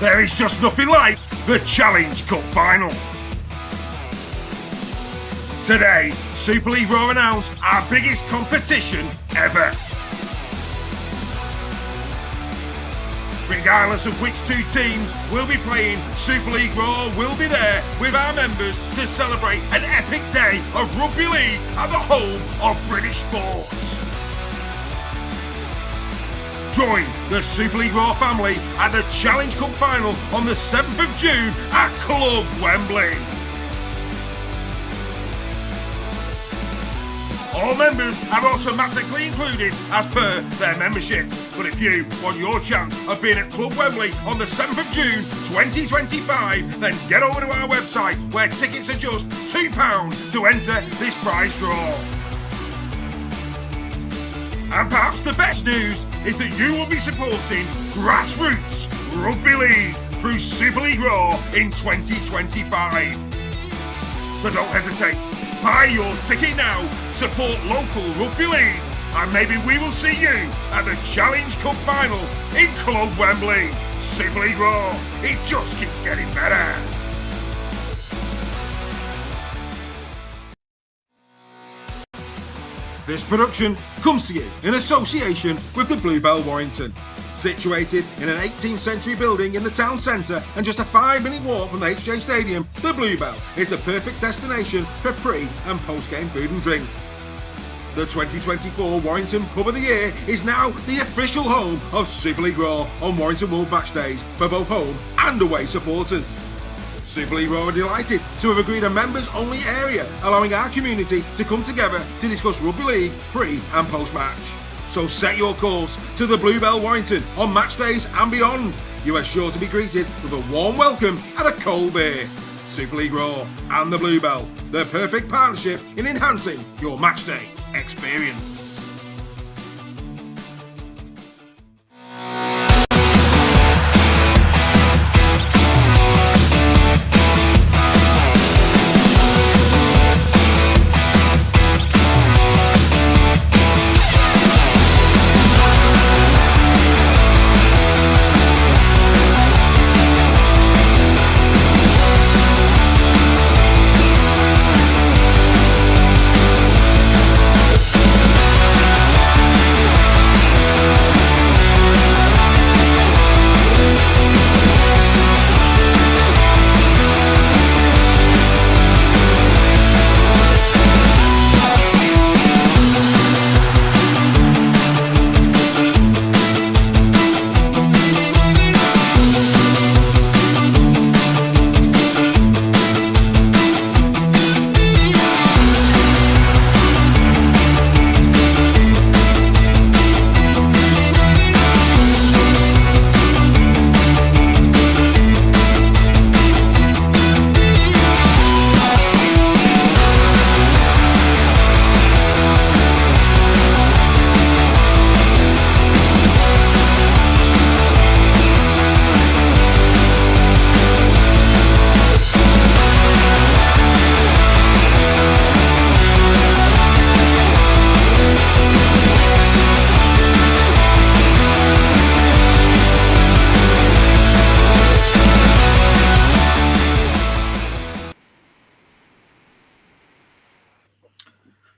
there is just nothing like the Challenge Cup final. Today, Super League Raw announced our biggest competition ever. Regardless of which two teams will be playing, Super League Raw will be there with our members to celebrate an epic day of Rugby League at the home of British sports. Join the Super League Raw family at the Challenge Cup final on the 7th of June at Club Wembley. All members are automatically included as per their membership. But if you want your chance of being at Club Wembley on the 7th of June 2025, then get over to our website where tickets are just £2 to enter this prize draw. And perhaps the best news is that you will be supporting Grassroots Rugby League through Super League Raw in 2025. So don't hesitate. Buy your ticket now, support local rugby league, and maybe we will see you at the Challenge Cup final in Club Wembley. Super League Raw, it just keeps getting better. This production comes to you in association with the Bluebell Warrington. Situated in an 18th century building in the town centre and just a 5-minute walk from the HJ Stadium, the Bluebell is the perfect destination for pre- and post-game food and drink. The 2024 Warrington Pub of the Year is now the official home of Super League Raw on Warrington Wolves match days for both home and away supporters. Super League Raw are delighted to have agreed a members-only area, allowing our community to come together to discuss rugby league pre- and post-match. So set your course to the Bluebell Warrington on match days and beyond. You are sure to be greeted with a warm welcome and a cold beer. Super League Raw and the Bluebell, the perfect partnership in enhancing your match day experience.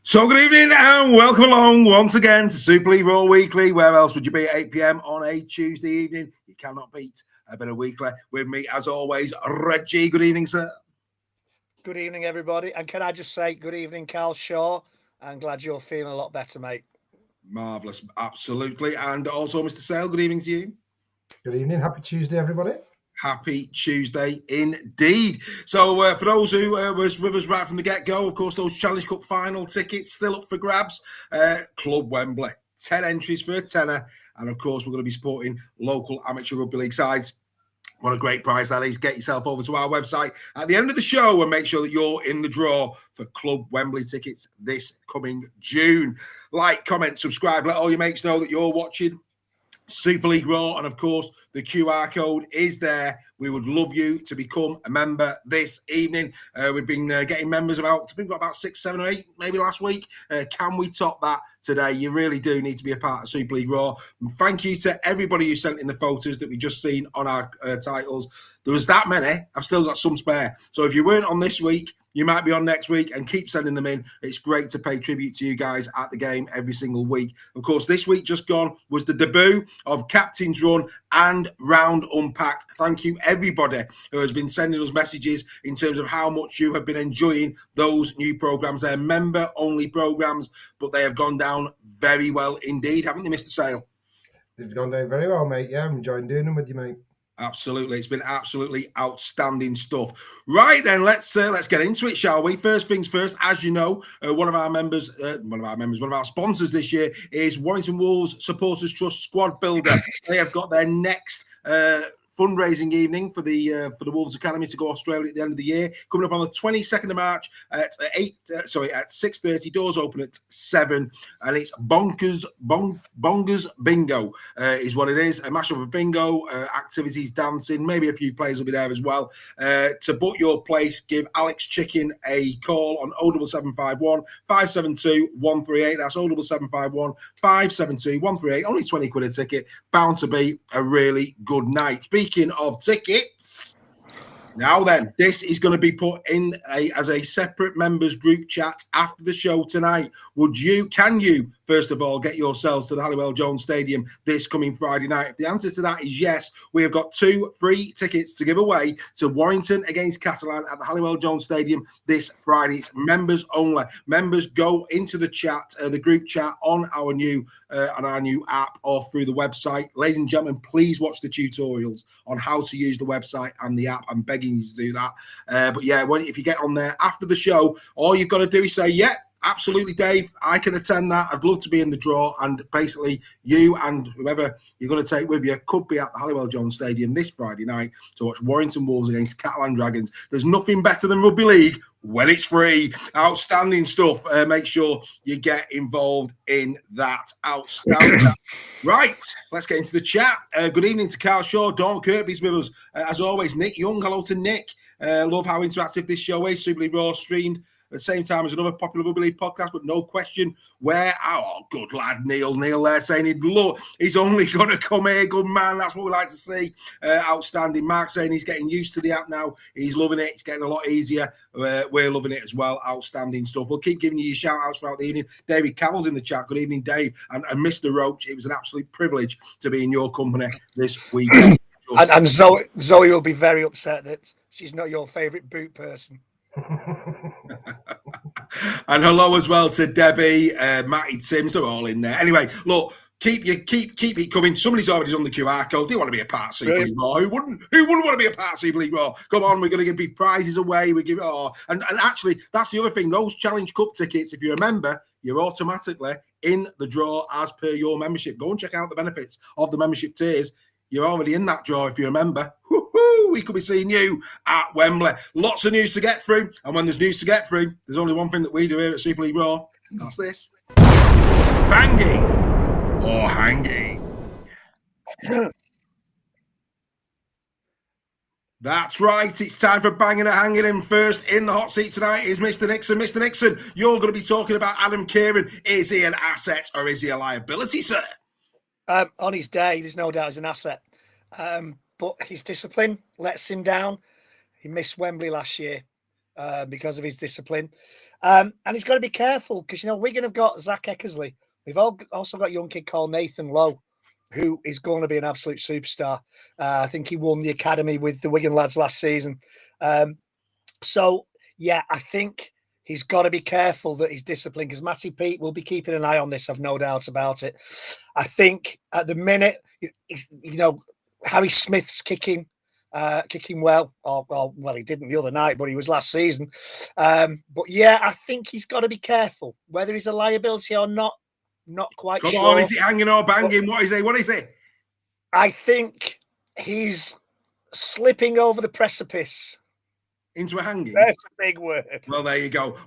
So good evening and welcome along once again to Super League Raw Weekly. Where else would you be at 8 p.m. on a Tuesday evening? You cannot beat a bit of weekly with me, as always, Reggie. Good evening, sir. Good evening, everybody. And can I just say good evening, Carl Shaw. I'm glad you're feeling a lot better, mate. Marvellous, absolutely. And also, Mr. Sale, good evening to you. Good evening. Happy Tuesday, everybody. Happy Tuesday indeed. So for those who was with us right from the get-go, of course, those Challenge Cup final tickets still up for grabs. Club Wembley, 10 entries for a tenner. And of course, we're going to be supporting local amateur rugby league sides. What a great prize that is. Get yourself over to our website at the end of the show and make sure that you're in the draw for Club Wembley tickets this coming June. Like, comment, subscribe, let all your mates know that you're watching. Super League Raw, and of course the QR code is there. We would love you to become a member this evening. We've been getting members I think we've got about 6, 7 or 8 maybe last week. Can we top that today? You really do need to be a part of Super League Raw. And thank you to everybody who sent in the photos that we just seen on our titles. There was that many. I've still got some spare. So if you weren't on this week, you might be on next week, and keep sending them in. It's great to pay tribute to you guys at the game every single week. Of course, this week just gone was the debut of Captain's Run and Round Unpacked. Thank you, everybody who has been sending us messages in terms of how much you have been enjoying those new programs. They're member-only programs, but they have gone down very well indeed, haven't they, Mr. Sale? They've gone down very well, mate. Yeah, I'm enjoying doing them with you, mate. Absolutely. It's been absolutely outstanding stuff. Right then, let's get into it, shall we? First things first, as you know, one of our sponsors this year is Warrington Wolves Supporters Trust Squad Builder. They have got their next fundraising evening for the Wolves Academy to go Australia at the end of the year, coming up on the 22nd of March at 6:30. Doors open at 7, and it's Bongers Bingo is what it is. A mashup of bingo, activities, dancing, maybe a few players will be there as well. To book your place, give Alex Chicken a call on 07751 572 138. That's 07751 572 138. Only 20 quid a ticket. Bound to be a really good night. Speaking of tickets, now then, this is going to be put in as a separate members group chat after the show tonight. Can you, first of all, get yourselves to the Halliwell Jones Stadium this coming Friday night? If the answer to that is yes, we have got 2 free tickets to give away to Warrington against Catalan at the Halliwell Jones Stadium this Friday. It's members only. Members go into the chat, the group chat on our new app or through the website. Ladies and gentlemen, please watch the tutorials on how to use the website and the app. I'm begging you to do that. But yeah, if you get on there after the show, all you've got to do is say, yeah, absolutely, Dave, I can attend that. I'd love to be in the draw. And basically, you and whoever you're going to take with you could be at the Halliwell Jones Stadium this Friday night to watch Warrington Wolves against Catalan Dragons. There's nothing better than Rugby League when it's free. Outstanding stuff. Make sure you get involved in that. Outstanding. Right, let's get into the chat. Good evening to Carl Shaw. Dawn Kirby's with us. As always, Nick Young. Hello to Nick. Love how interactive this show is. Super League Raw streamed at the same time as another popular Rugby League podcast, but no question good lad Neil there saying he's only going to come here. Good man, that's what we like to see. Outstanding. Mark saying he's getting used to the app now. He's loving it. It's getting a lot easier. We're loving it as well. Outstanding stuff. We'll keep giving you your shout outs throughout the evening. David Carroll's in the chat. Good evening, Dave. And Mr. Roach, it was an absolute privilege to be in your company this week. And Zoe will be very upset that she's not your favourite boot person. And hello as well to Debbie, Matty Sims. They're all in there. Anyway, look, keep it coming. Somebody's already done the QR code. They want to be a part of Super League Raw. Who wouldn't want to be a part of Super League Raw? Come on, we're going to give big prizes away. And actually, that's the other thing. Those Challenge Cup tickets, if you remember, you're automatically in the draw as per your membership. Go and check out the benefits of the membership tiers. You're already in that draw, if you remember. Woo-hoo, we could be seeing you at Wembley. Lots of news to get through. And when there's news to get through, there's only one thing that we do here at Super League Raw. That's this. Banging or hanging. That's right. It's time for banging or hanging. And first in the hot seat tonight is Mr. Nixon. Mr. Nixon, you're going to be talking about Adam Kieran. Is he an asset or is he a liability, sir? On his day, there's no doubt he's an asset. But his discipline lets him down. He missed Wembley last year because of his discipline. And he's got to be careful because, Wigan have got Zach Eckersley. They've also got a young kid called Nathan Lowe, who is going to be an absolute superstar. I think he won the academy with the Wigan lads last season. So, yeah, I think he's got to be careful that he's disciplined because Matty Pete will be keeping an eye on this. I've no doubt about it. I think at the minute, Harry Smith's kicking well. Well, he didn't the other night, but he was last season. But yeah, I think he's got to be careful whether he's a liability or not. Not quite sure. Come on, is he hanging or banging? What is he? I think he's slipping over the precipice. Into a hanging? That's a big word. Well, there you go.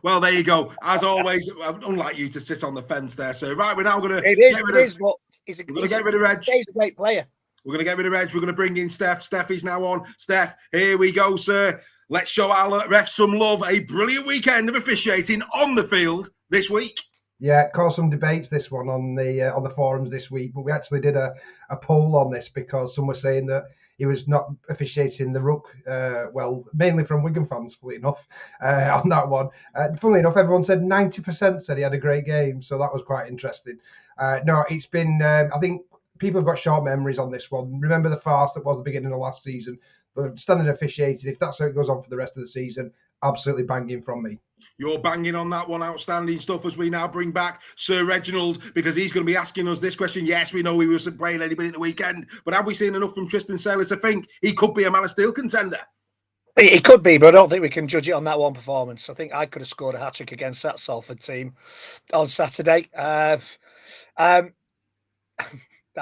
As always, unlike you to sit on the fence there. So, right, we're now going to... It is, but He's a, We're going to get rid of Reg. He's a great player. We're going to get rid of Reg. We're going to bring in Steph. Steph is now on. Steph, here we go, sir. Let's show our refs some love. A brilliant weekend of officiating on the field this week. Yeah, caused some debates this one on the forums this week, but we actually did a poll on this because some were saying that he was not officiating the ruck well, mainly from Wigan fans, funnily enough, on that one. Funnily enough, everyone said 90% said he had a great game, so that was quite interesting. No, it's been, I think people have got short memories on this one. Remember the farce that was the beginning of last season? The standard officiating, if that's how it goes on for the rest of the season, absolutely banging from me. You're banging on that one. Outstanding stuff as we now bring back Sir Reginald, because he's going to be asking us this question. Yes, we know he wasn't playing anybody at the weekend, but have we seen enough from Tristan Saylor to think he could be a Man of Steel contender? He could be, but I don't think we can judge it on that one performance. I think I could have scored a hat-trick against that Salford team on Saturday. That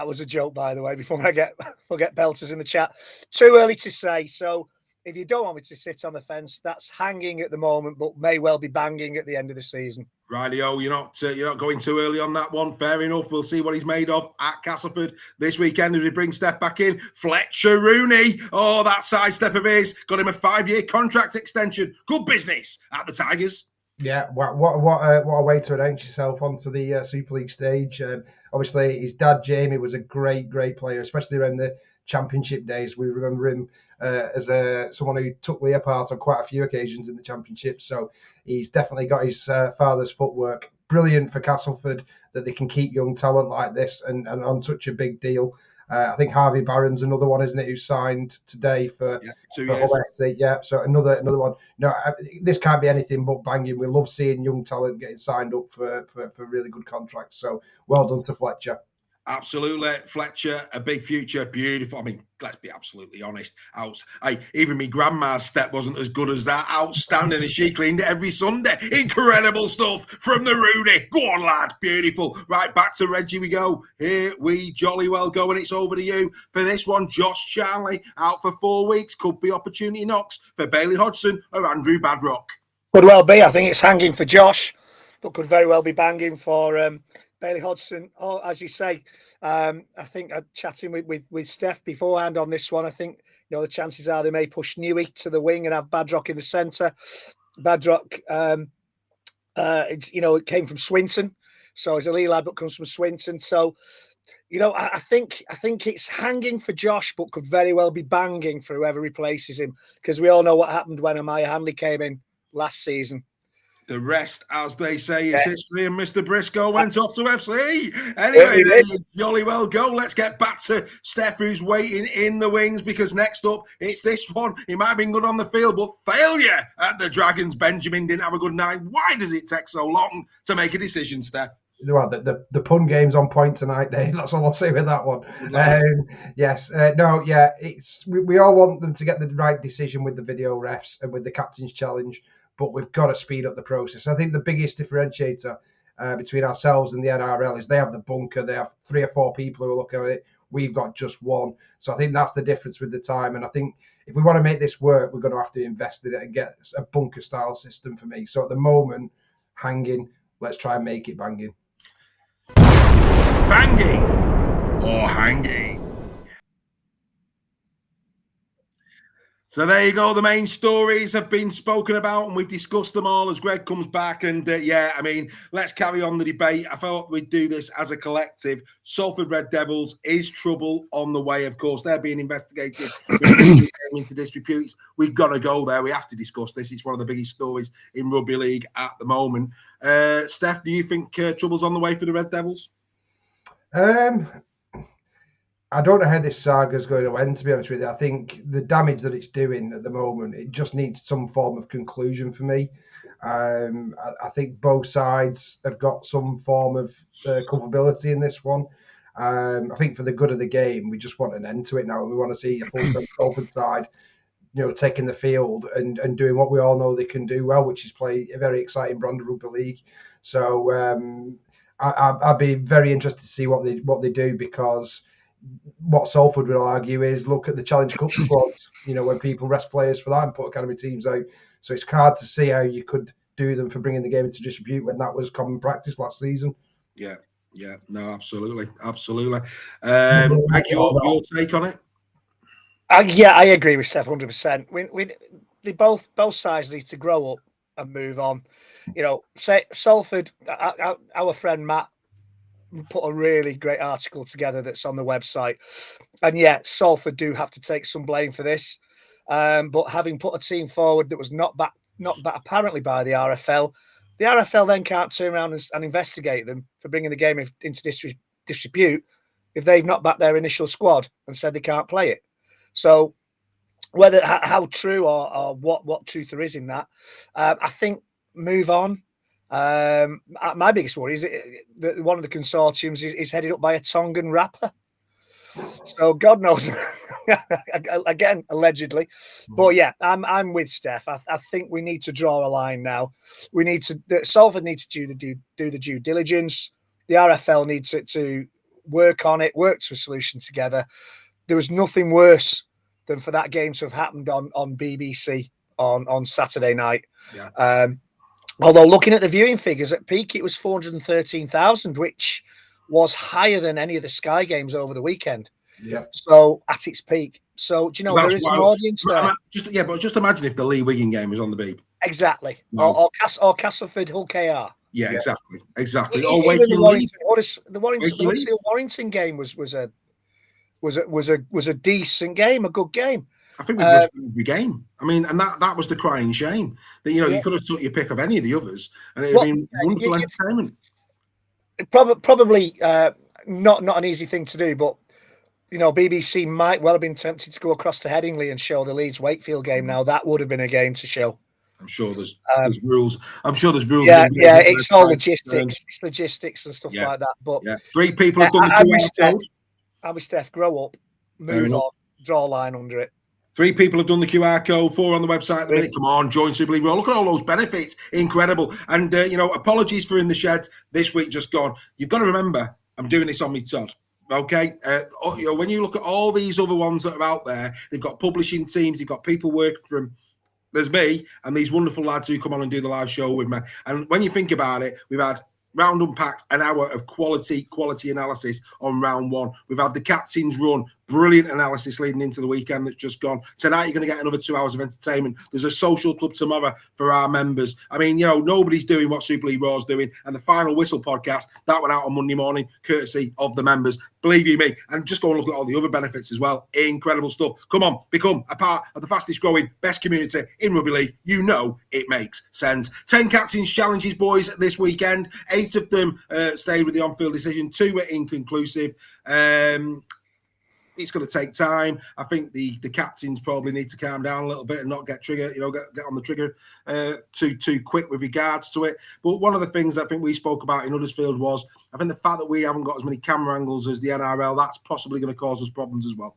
was a joke, by the way, before I get belters in the chat. Too early to say. So if you don't want me to sit on the fence, that's hanging at the moment, but may well be banging at the end of the season. Rightio, you're not going too early on that one. Fair enough. We'll see what he's made of at Castelford this weekend as we bring Steph back in. Fletcher Rooney. Oh, that sidestep of his got him a 5-year contract extension. Good business at the Tigers. Yeah, what a way to announce yourself onto the Super League stage. Obviously, his dad, Jamie, was a great player, especially around the Championship days. We remember him as someone who took Leigh apart on quite a few occasions in the Championship. So he's definitely got his father's footwork. Brilliant for Castelford that they can keep young talent like this and on such a big deal. I think Harvey Barron's another one, isn't it, who signed today for 2 years. Yeah, so another one. No, this can't be anything but banging. We love seeing young talent getting signed up for really good contracts. So well done to Fletcher. Absolutely. Fletcher, a big future. Beautiful. I mean, let's be absolutely honest. Even my grandma's step wasn't as good as that. Outstanding, and she cleaned it every Sunday. Incredible stuff from the Rooney. Go on, lad. Beautiful. Right, back to Reggie we go. Here we jolly well go, and it's over to you for this one. Josh Charlie out for 4 weeks. Could be opportunity knocks for Bailey Hodgson or Andrew Badrock. Could well be. I think it's hanging for Josh, but could very well be banging for Bailey Hodgson. Oh, as you say, I think I'm chatting with Steph beforehand on this one. I think the chances are they may push Newey to the wing and have Badrock in the centre. Badrock, it came from Swinton, so he's a Leigh lad, but comes from Swinton. So, I think it's hanging for Josh, but could very well be banging for whoever replaces him, because we all know what happened when Amaya Hanley came in last season. The rest, as they say, is history, and Mr. Briscoe went off to FC. Anyway, there you jolly well go. Let's get back to Steph, who's waiting in the wings, because next up, it's this one. He might have been good on the field, but failure at the Dragons. Benjamin didn't have a good night. Why does it take so long to make a decision, Steph? Well, the pun game's on point tonight, Dave. That's all I'll say with that one. Yes. We all want them to get the right decision with the video refs and with the captain's challenge, but we've got to speed up the process. I think the biggest differentiator between ourselves and the NRL is they have the bunker. They have 3 or 4 people who are looking at it. We've got just one. So I think that's the difference with the time. And I think if we want to make this work, we're going to have to invest in it and get a bunker-style system for me. So at the moment, hanging, let's try and make it banging. Banging or hanging? So there you go. The main stories have been spoken about, and we've discussed them all as Greg comes back. And let's carry on the debate. I thought we'd do this as a collective. Salford Red Devils, is trouble on the way? Of course, they're being investigated into disrepute. We've got to go there. We have to discuss this. It's one of the biggest stories in rugby league at the moment. Steph, do you think trouble's on the way for the Red Devils? I don't know how this saga is going to end, to be honest with you. I think the damage that it's doing at the moment, it just needs some form of conclusion for me. I think both sides have got some form of culpability in this one. I think for the good of the game, we just want an end to it now. We want to see a full Salford side, taking the field and doing what we all know they can do well, which is play a very exciting brand of rugby league. So I'd be very interested to see what they do, because what Salford will argue is look at the Challenge Cup squads, when people rest players for that and put academy teams out. So it's hard to see how you could do them for bringing the game into disrepute when that was common practice last season. Yeah. Yeah, no, absolutely. Meg, your take on it? Yeah, I agree with Steph 100%. They both sides need to grow up and move on. Say Salford, our friend Matt put a really great article together that's on the website, and yeah, Salford do have to take some blame for this. But having put a team forward that was not back apparently by the RFL then can't turn around and investigate them for bringing the game into disrepute if they've not backed their initial squad and said they can't play it. So whether how true or what truth there is in that, I think move on. My biggest worry is that one of the consortiums is headed up by a Tongan rapper. So God knows, again, allegedly. But yeah, I'm with Steph. I think we need to draw a line now. Salford needs to do the due diligence. The RFL needs to work on it, work to a solution together. There was nothing worse than for that game to have happened on BBC on Saturday night. Yeah. Although looking at the viewing figures at peak, it was 413,000, which was higher than any of the Sky games over the weekend. Yeah. So at its peak. So do you know there is an audience there? But just imagine if the Leigh Wigan game was on the beep. Exactly. No. Or Castelford Hull KR. Yeah, exactly. Or the Warrington game was a decent game, a good game. I think we've lost every game. I mean, and that was the crying shame that you could have took your pick of any of the others, and it would have been wonderful entertainment. Probably not an easy thing to do, but BBC might well have been tempted to go across to Headingley and show the Leeds Wakefield game. Now that would have been a game to show. I'm sure there's rules. I'm sure there's rules. Yeah, it's all logistics. It's logistics and stuff like that. But 3 people have done the QR code. I'm with Steph. Grow up, move on, draw a line under it. 3 people have done the QR code, 4 on the website at the minute. Come on, join Super League Roll. Look at all those benefits. Incredible. And, apologies for in the shed this week just gone. You've got to remember, I'm doing this on me Todd. Okay? When you look at all these other ones that are out there, they've got publishing teams, they've got people working for them. There's me and these wonderful lads who come on and do the live show with me. And when you think about it, we've had Round Unpacked, an hour of quality analysis on round 1. We've had the captain's run, brilliant analysis leading into the weekend that's just gone. Tonight, you're going to get another 2 hours of entertainment. There's a social club tomorrow for our members. I mean, nobody's doing what Super League Raw's doing. And the Final Whistle podcast, that went out on Monday morning, courtesy of the members. Believe you me. And just go and look at all the other benefits as well. Incredible stuff. Come on, become a part of the fastest growing, best community in Rugby League. You know it makes sense. 10 captains challenges, boys, this weekend. 8 of them stayed with the on-field decision. 2 were inconclusive. It's going to take time. I think the captains probably need to calm down a little bit and not get get on the trigger too quick with regards to it. But one of the things I think we spoke about in Huddersfield was, I think the fact that we haven't got as many camera angles as the NRL, that's possibly going to cause us problems as well.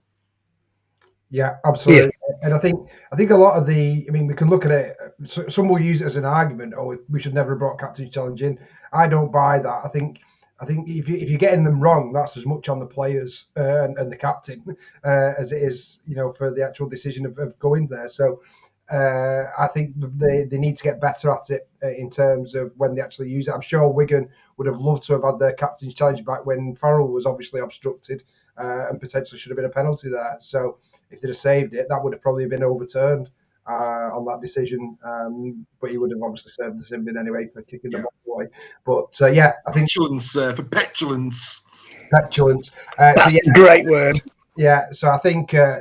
Yeah, absolutely. Yeah. And I think a lot of we can look at it. Some will use it as an argument, we should never have brought Captain's Challenge in. I don't buy that. I think if you're getting them wrong, that's as much on the players and the captain as it is, for the actual decision of going there. So I think they need to get better at it in terms of when they actually use it. I'm sure Wigan would have loved to have had their Captain's Challenge back when Farrell was obviously obstructed and potentially should have been a penalty there. So if they'd have saved it, that would have probably been overturned on that decision. But he would have obviously served the sin bin anyway for kicking the ball away. But I think petulance for petulance. Petulance. That's a great word. Yeah, so I think I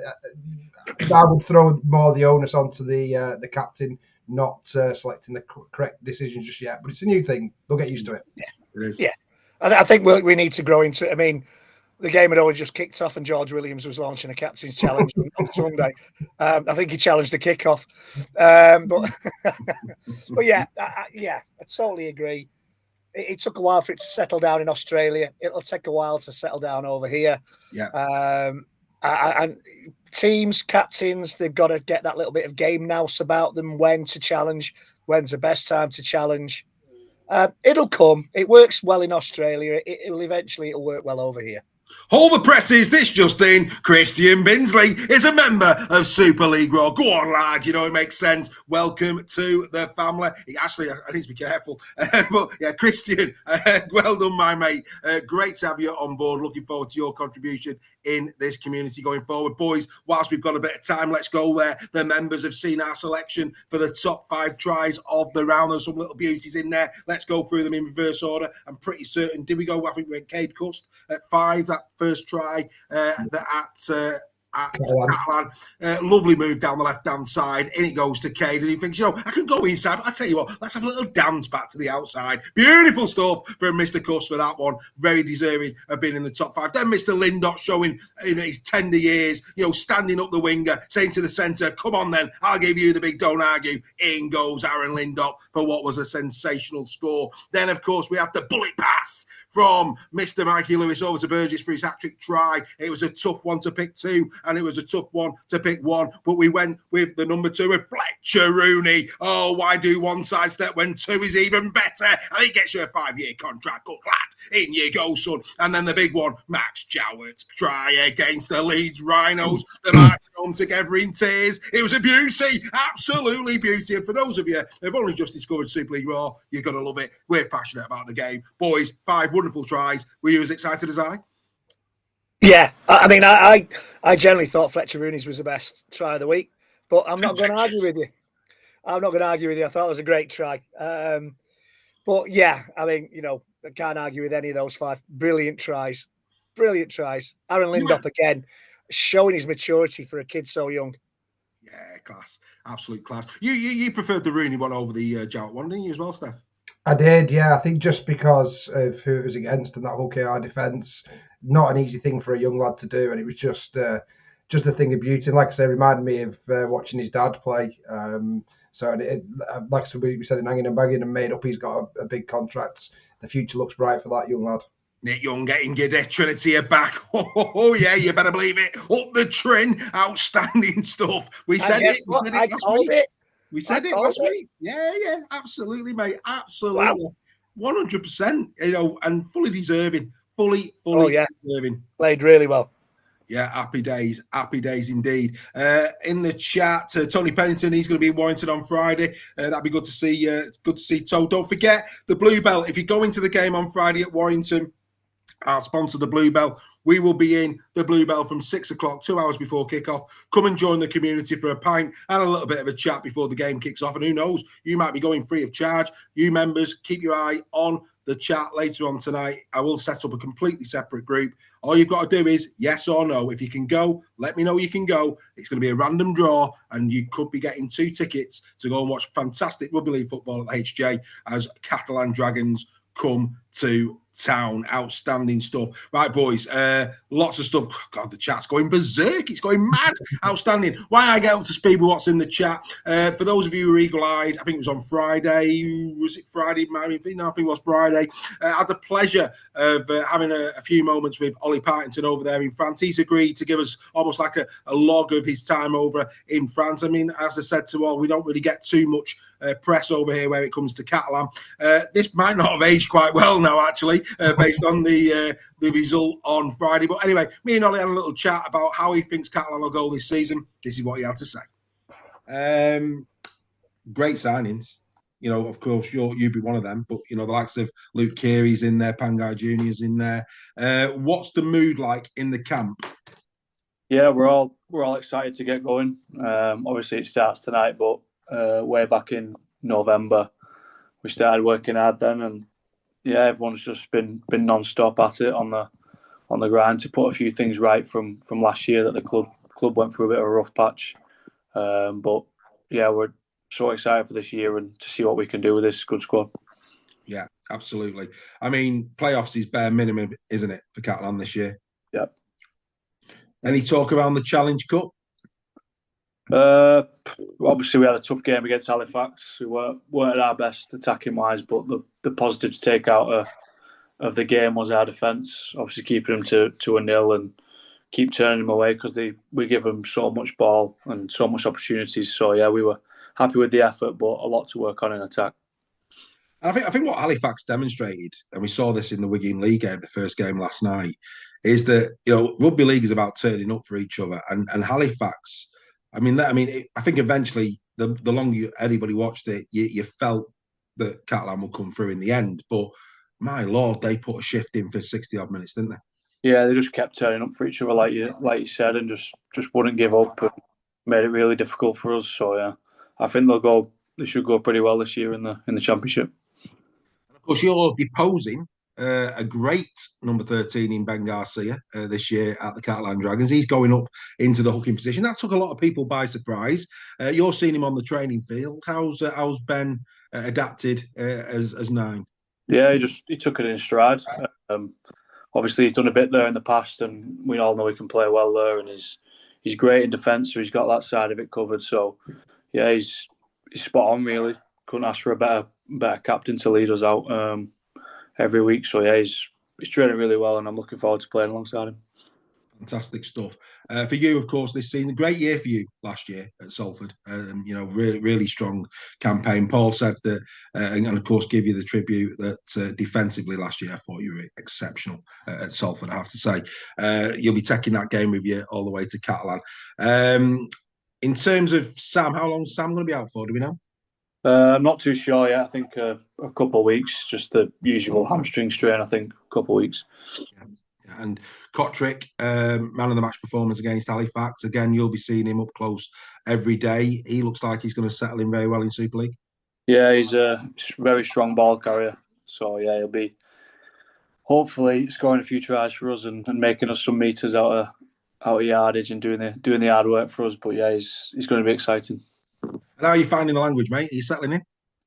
would throw more the onus onto the captain not selecting the correct decisions just yet. But it's a new thing; they'll get used to it. Yeah, it is. Yeah, I think we need to grow into it. I mean, the game had only just kicked off, and George Williams was launching a captain's challenge on Sunday. I think he challenged the kickoff, but yeah, I totally agree. It took a while for it to settle down in Australia. It'll take a while to settle down over here. Yeah. And teams, captains, they've got to get that little bit of game nous about them, when to challenge, when's the best time to challenge. It'll come. It works well in Australia. It'll work well over here. Hold the presses, this just in. Christian Binsley is a member of Super League Raw. Go on, lad, you know it makes sense. Welcome to the family. Actually, I need to be careful. But yeah, Christian, well done, my mate. Great to have you on board. Looking forward to your contribution in this community going forward. Boys, whilst we've got a bit of time, let's go there. The members have seen our selection for the top 5 tries of the round. There's some little beauties in there. Let's go through them in reverse order. I'm pretty certain, did we go, I think we went Cade Cust at 5, that first try at Catalan. Lovely move down the left-hand side. In it goes to Cade, and he thinks, I can go inside. I'll tell you what, let's have a little dance back to the outside. Beautiful stuff from Mr. Cuss for that one. Very deserving of being in the top 5. Then Mr. Lindop showing his tender years, standing up the winger, saying to the centre, come on then, I'll give you the big, don't argue. In goes Aaron Lindop for what was a sensational score. Then, of course, we had the bullet pass from Mr. Mikey Lewis over to Burgess for his hat-trick try. It was a tough one to pick 2, and it was a tough one to pick 1, but we went with the number 2 of Fletcher Rooney. Oh, why do one side step when 2 is even better? And he gets you a 5-year contract. Good lad, in you go, son. And then the big one, Max Jowett's try against the Leeds Rhinos. The march home together in tears. It was a beauty, absolutely beauty. And for those of you who've only just discovered Super League Raw, you're going to love it. We're passionate about the game. Boys, 5 wonderful tries. Were you as excited as I? Yeah, I mean, I generally thought Fletcher Rooney's was the best try of the week, but I'm not going to argue with you. I thought it was a great try. But yeah, I mean, I can't argue with any of those 5. Brilliant tries. Aaron Lindop again, showing his maturity for a kid so young. Yeah, class. Absolute class. You preferred the Rooney one over the Jowett one, didn't you as well, Steph? I did, yeah. I think just because of who it was against and that whole KR defence, not an easy thing for a young lad to do, and it was just a thing of beauty. And like I say, it reminded me of watching his dad play. Like I said, we said in Hanging and Bagging and made up, he's got a big contract. The future looks bright for that young lad. Nick Young getting Giddy, Trinity are back. Oh, yeah, you better believe it. Up the trin, outstanding stuff. We said it last week. We said it last week. Yeah, absolutely, mate. Absolutely. Wow. 100%, and fully deserving. Fully deserving. Played really well. Yeah, happy days indeed. In the chat, Tony Pennington, he's going to be in Warrington on Friday. That'd be good to see. Good to see Toe. Don't forget the Blue Bell. If you go into the game on Friday at Warrington, our sponsor, the Blue Bell, we will be in the Blue Bell from 6 o'clock, 2 hours before kickoff. Come and join the community for a pint and a little bit of a chat before the game kicks off. And who knows, you might be going free of charge. You members, keep your eye on the chat later on tonight. I will set up a completely separate group. All you've got to do is yes or no. If you can go, let me know you can go. It's going to be a random draw, and you could be getting 2 tickets to go and watch fantastic rugby league football at the HJ as Catalan Dragons come to town. Outstanding stuff. Right, boys, lots of stuff. God, the chat's going berserk. It's going mad. Outstanding. Why I get up to speed with what's in the chat. For those of you who are eagle-eyed, I think it was on Friday. Was it Friday? No, I think it was Friday. I had the pleasure of having a few moments with Oliver Partington over there in France. He's agreed to give us almost like a log of his time over in France. I mean, as I said to all, we don't really get too much press over here where it comes to Catalan. This might not have aged quite well now, actually, based on the result on Friday. But anyway, me and Ollie had a little chat about how he thinks Catalan will go this season. This is what he had to say. Great signings. Of course, you'd be one of them. But, the likes of Luke Keary's in there, Pangai Jr.'s in there. What's the mood like in the camp? Yeah, we're all excited to get going. Obviously, it starts tonight, but way back in November, we started working hard then, and yeah, everyone's just been non-stop at it on the grind to put a few things right from last year that the club went through a bit of a rough patch. But yeah, we're so excited for this year and to see what we can do with this good squad. Yeah, absolutely. I mean, playoffs is bare minimum, isn't it, for Catalan this year? Yeah. Any talk around the Challenge Cup? Obviously, we had a tough game against Halifax. We weren't at our best attacking wise, but the positive to take out of the game was our defence. Obviously, keeping them to 1-0 and keep turning them away because we give them so much ball and so much opportunities. So yeah, we were happy with the effort, but a lot to work on in attack. I think what Halifax demonstrated, and we saw this in the Wigan League game, the first game last night, is that rugby league is about turning up for each other, and Halifax. I think eventually the longer anybody watched it, you felt that Catalan will come through in the end. But my lord, they put a shift in for 60-odd minutes, didn't they? Yeah, they just kept turning up for each other, like you said, and just wouldn't give up, and made it really difficult for us. So yeah, I think they should go pretty well this year in the championship. And of course, you're deposing a great number 13 in Ben Garcia this year at the Catalan Dragons. He's going up into the hooking position. That took a lot of people by surprise. You're seeing him on the training field. How's Ben adapted as 9? Yeah, he took it in stride. Obviously, he's done a bit there in the past, and we all know he can play well there, and he's great in defence, so he's got that side of it covered. So yeah, he's spot on, really. Couldn't ask for a better captain to lead us out every week. So yeah, he's training really well, and I'm looking forward to playing alongside him. Fantastic stuff. For you, of course, this season, a great year for you last year at Salford. Really, really strong campaign. Paul said that, and of course, give you the tribute that defensively last year, I thought you were exceptional at Salford, I have to say. You'll be taking that game with you all the way to Catalan. In terms of Sam, how long is Sam going to be out for? Do we know? I'm not too sure yet. I think a couple of weeks, just the usual hamstring strain. I think a couple of weeks. Yeah. And Kotrick, man of the match performance against Halifax. Again, you'll be seeing him up close every day. He looks like he's going to settle in very well in Super League. Yeah, he's a very strong ball carrier. So yeah, he'll be hopefully scoring a few tries for us and making us some meters out of yardage and doing the hard work for us. But yeah, he's going to be exciting. And how are you finding the language, mate? Are you settling in?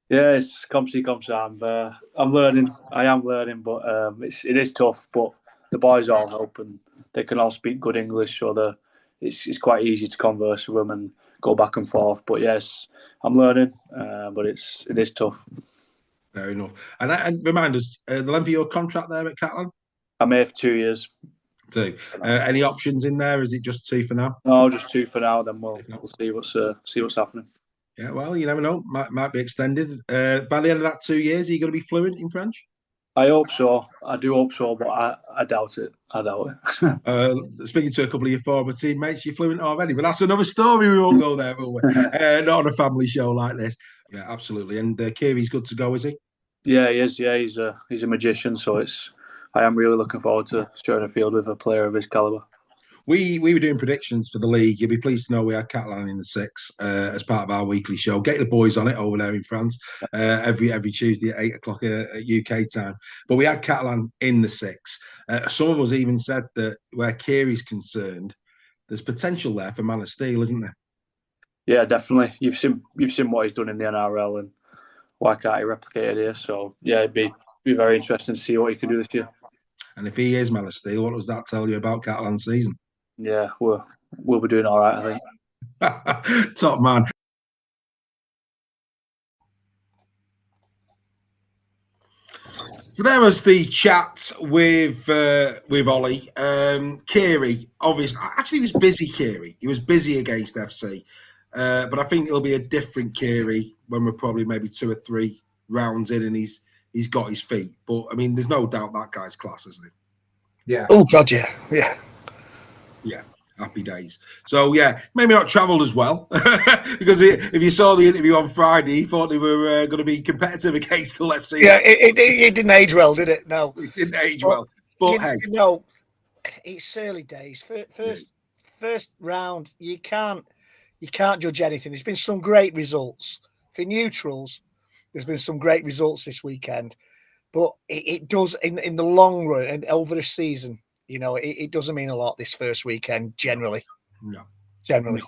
Yeah, it's comme ci, comme ça. I'm learning. I am learning, but it is tough. But the boys all help, and they can all speak good English, so it's quite easy to converse with them and go back and forth. But yes, I'm learning, but it is tough. Fair enough. And remind us, the length of your contract there at Catalan? I'm here for 2 years. 2. Any options in there? Is it just 2 for now? No, just 2 for now. Then we'll see what's happening. Yeah, well, you never know. Might be extended. By the end of that 2 years, are you going to be fluent in French? I hope so. I do hope so, but I doubt it. Speaking to a couple of your former teammates, you're fluent already, but that's another story. We won't go there, will we? Not on a family show like this. Yeah, absolutely. And Kiri's good to go, is he? Yeah, he is. Yeah, he's a magician. So I am really looking forward to sharing a field with a player of his calibre. We were doing predictions for the league. You'll be pleased to know we had Catalan in the 6 as part of our weekly show. Get the boys on it over there in France every Tuesday at 8 o'clock at UK time. But we had Catalan in the 6. Some of us even said that where Kiri's concerned, there's potential there for Man of Steel, isn't there? Yeah, definitely. You've seen what he's done in the NRL, and why can't he replicate it here? So yeah, it'd be very interesting to see what he can do this year. And if he is Man of Steel, what does that tell you about Catalan's season? Yeah, we'll be doing all right, I think. Top man. So there was the chat with Ollie. Kiri, obviously, actually, he was busy. Kiri, he was busy against FC, but I think it'll be a different Kiri when we're probably maybe 2 or 3 rounds in, and he's got his feet. But I mean, there's no doubt that guy's class, isn't he? Yeah. Oh God, yeah. Yeah, happy days. So, yeah, maybe not travelled as well because if you saw the interview on Friday, he thought they were going to be competitive against Hull FC. Yeah, it didn't age well, did it? No. It didn't age well. But, hey. It's early days. First round, you can't judge anything. There's been some great results. For neutrals, there's been some great results this weekend. But it does, in the long run and over the season, it doesn't mean a lot this first weekend, generally. No. Generally.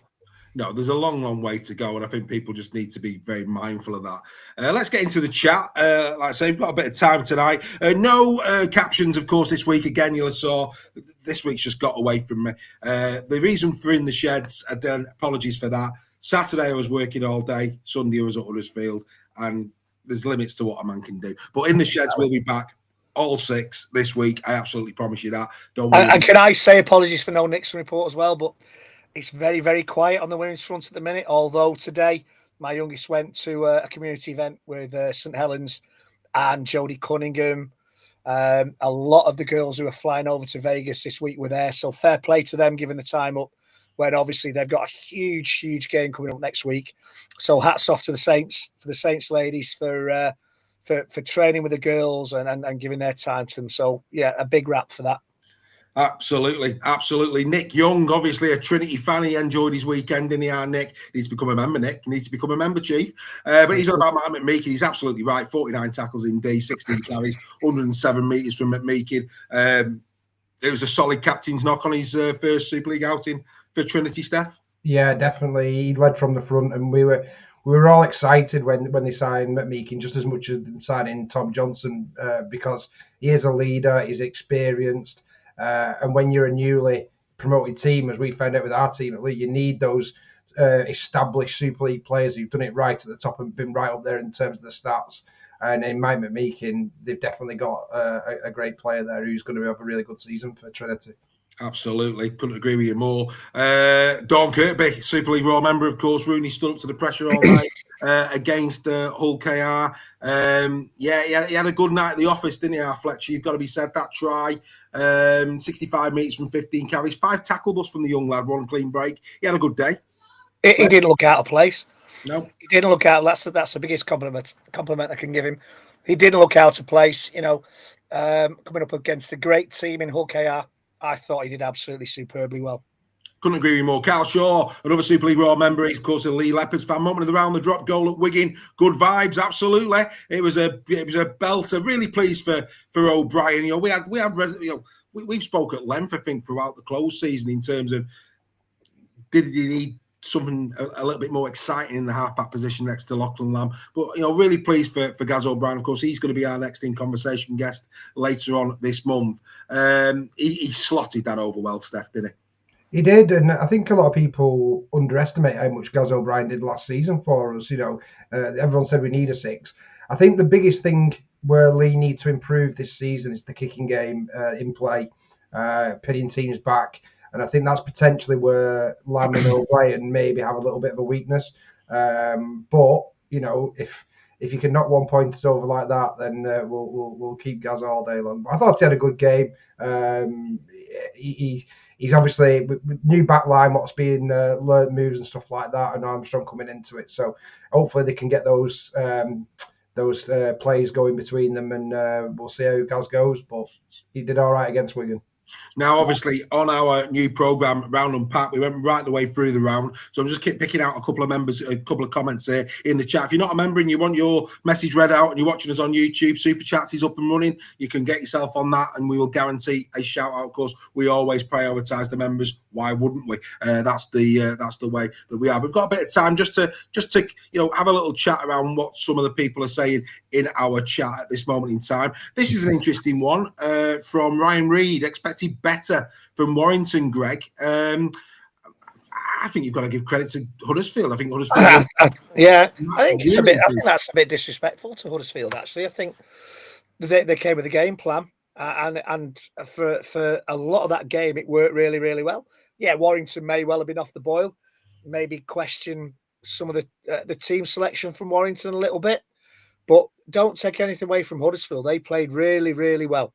No, there's a long way to go, and I think people just need to be very mindful of that. Let's get into the chat. Like I say, we've got a bit of time tonight. No captions, of course, this week. Again, you'll have saw this week's just got away from me. The reason for In the Sheds, again, apologies for that. Saturday, I was working all day. Sunday, I was at Huddersfield, and there's limits to what a man can do. But In the Sheds, we'll be back. All 6 this week. I absolutely promise you that. Don't worry. And can I say apologies for no Nixon report as well, but it's very, very quiet on the women's front at the minute. Although today, my youngest went to a community event with St Helens and Jodie Cunningham, A lot of the girls who are flying over to Vegas this week were there, so fair play to them giving the time up when obviously they've got a huge game coming up next week. So hats off to the Saints, for the Saints ladies for training with the girls and giving their time to them. So yeah, a big rap for that. Absolutely. Nick Young, obviously a Trinity fan. He enjoyed his weekend, didn't he? Nick needs to become a member. Nick needs to become a member, Chief. But he's on about Matt McMeekin. He's absolutely right. 49 tackles in D, 16 carries, 107 metres from McMeekin. It was a solid captain's knock on his first Super League outing for Trinity, Steph. Yeah, definitely. He led from the front, and we were all excited when they signed McMeekin, just as much as signing Tom Johnson, because he is a leader, he's experienced. And when you're a newly promoted team, as we found out with our team at Leigh, you need those established Super League players who've done it right at the top and been right up there in terms of the stats. And in Mike McMeekin, they've definitely got a great player there who's going to have a really good season for Trinity. Absolutely, couldn't agree with you more. Dawn Kirkby, Super League Raw member, of course. Rooney stood up to the pressure all night against Hull KR. He had a good night at the office, didn't he, Fletcher? You've got to be said, that try. 65 metres from 15 carries, 5 tackleables from the young lad, 1 clean break. He had a good day. He didn't look out of place. No, he didn't look out. That's the biggest compliment I can give him. He didn't look out of place. Coming up against a great team in Hull KR, I thought he did absolutely superbly well. Couldn't agree with you more. Carl Shaw, another Super League Raw member. He's, of course, a Leigh Leopards fan. Moment of the round, the drop goal at Wigan. Good vibes, absolutely. It was a belter. Really pleased for O'Brien. We've spoke at length, I think, throughout the close season in terms of did he need something a little bit more exciting in the halfback position next to Lachlan Lamb. But, really pleased for Gaz O'Brien. Of course, he's going to be our next in conversation guest later on this month. He slotted that over well, Steph, didn't he? He did, and I think a lot of people underestimate how much Gaz O'Brien did last season for us. Everyone said we need a 6. I think the biggest thing where Leigh need to improve this season is the kicking game in play, pinning teams back. And I think that's potentially where Lamb and O'Brien maybe have a little bit of a weakness. But if you can knock 1 point over like that, then we'll keep Gaz all day long. But I thought he had a good game. He's obviously with new back line, what's being learned moves and stuff like that, and Armstrong coming into it. So hopefully they can get those plays going between them, and we'll see how Gaz goes. But he did all right against Wigan. Now, obviously, on our new programme, Round Unpack, we went right the way through the round. So I'm just picking out a couple of comments here in the chat. If you're not a member and you want your message read out and you're watching us on YouTube, Super Chats is up and running. You can get yourself on that and we will guarantee a shout out. Of course, we always prioritise the members. Why wouldn't we? That's the way that we are. We've got a bit of time just to have a little chat around what some of the people are saying in our chat at this moment in time. This is an interesting one from Ryan Reid. Expected better from Warrington, Greg. I think you've got to give credit to Huddersfield. I think Huddersfield. I think that's a bit disrespectful to Huddersfield. Actually, I think they came with a game plan, and for a lot of that game, it worked really, really well. Yeah, Warrington may well have been off the boil. Maybe question some of the team selection from Warrington a little bit, but don't take anything away from Huddersfield. They played really, really well.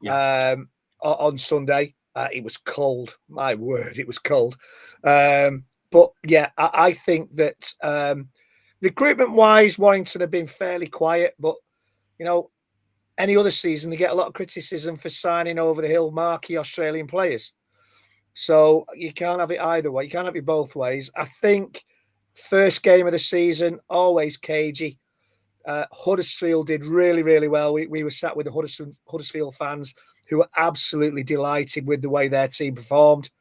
Yeah. On Sunday. It was cold. My word, it was cold. But yeah, I think that recruitment-wise, Warrington have been fairly quiet. But, any other season, they get a lot of criticism for signing over-the-hill marquee Australian players. So you can't have it either way. You can't have it both ways. I think first game of the season, always cagey. Huddersfield did really, really well. We were sat with the Huddersfield fans who were absolutely delighted with the way their team performed.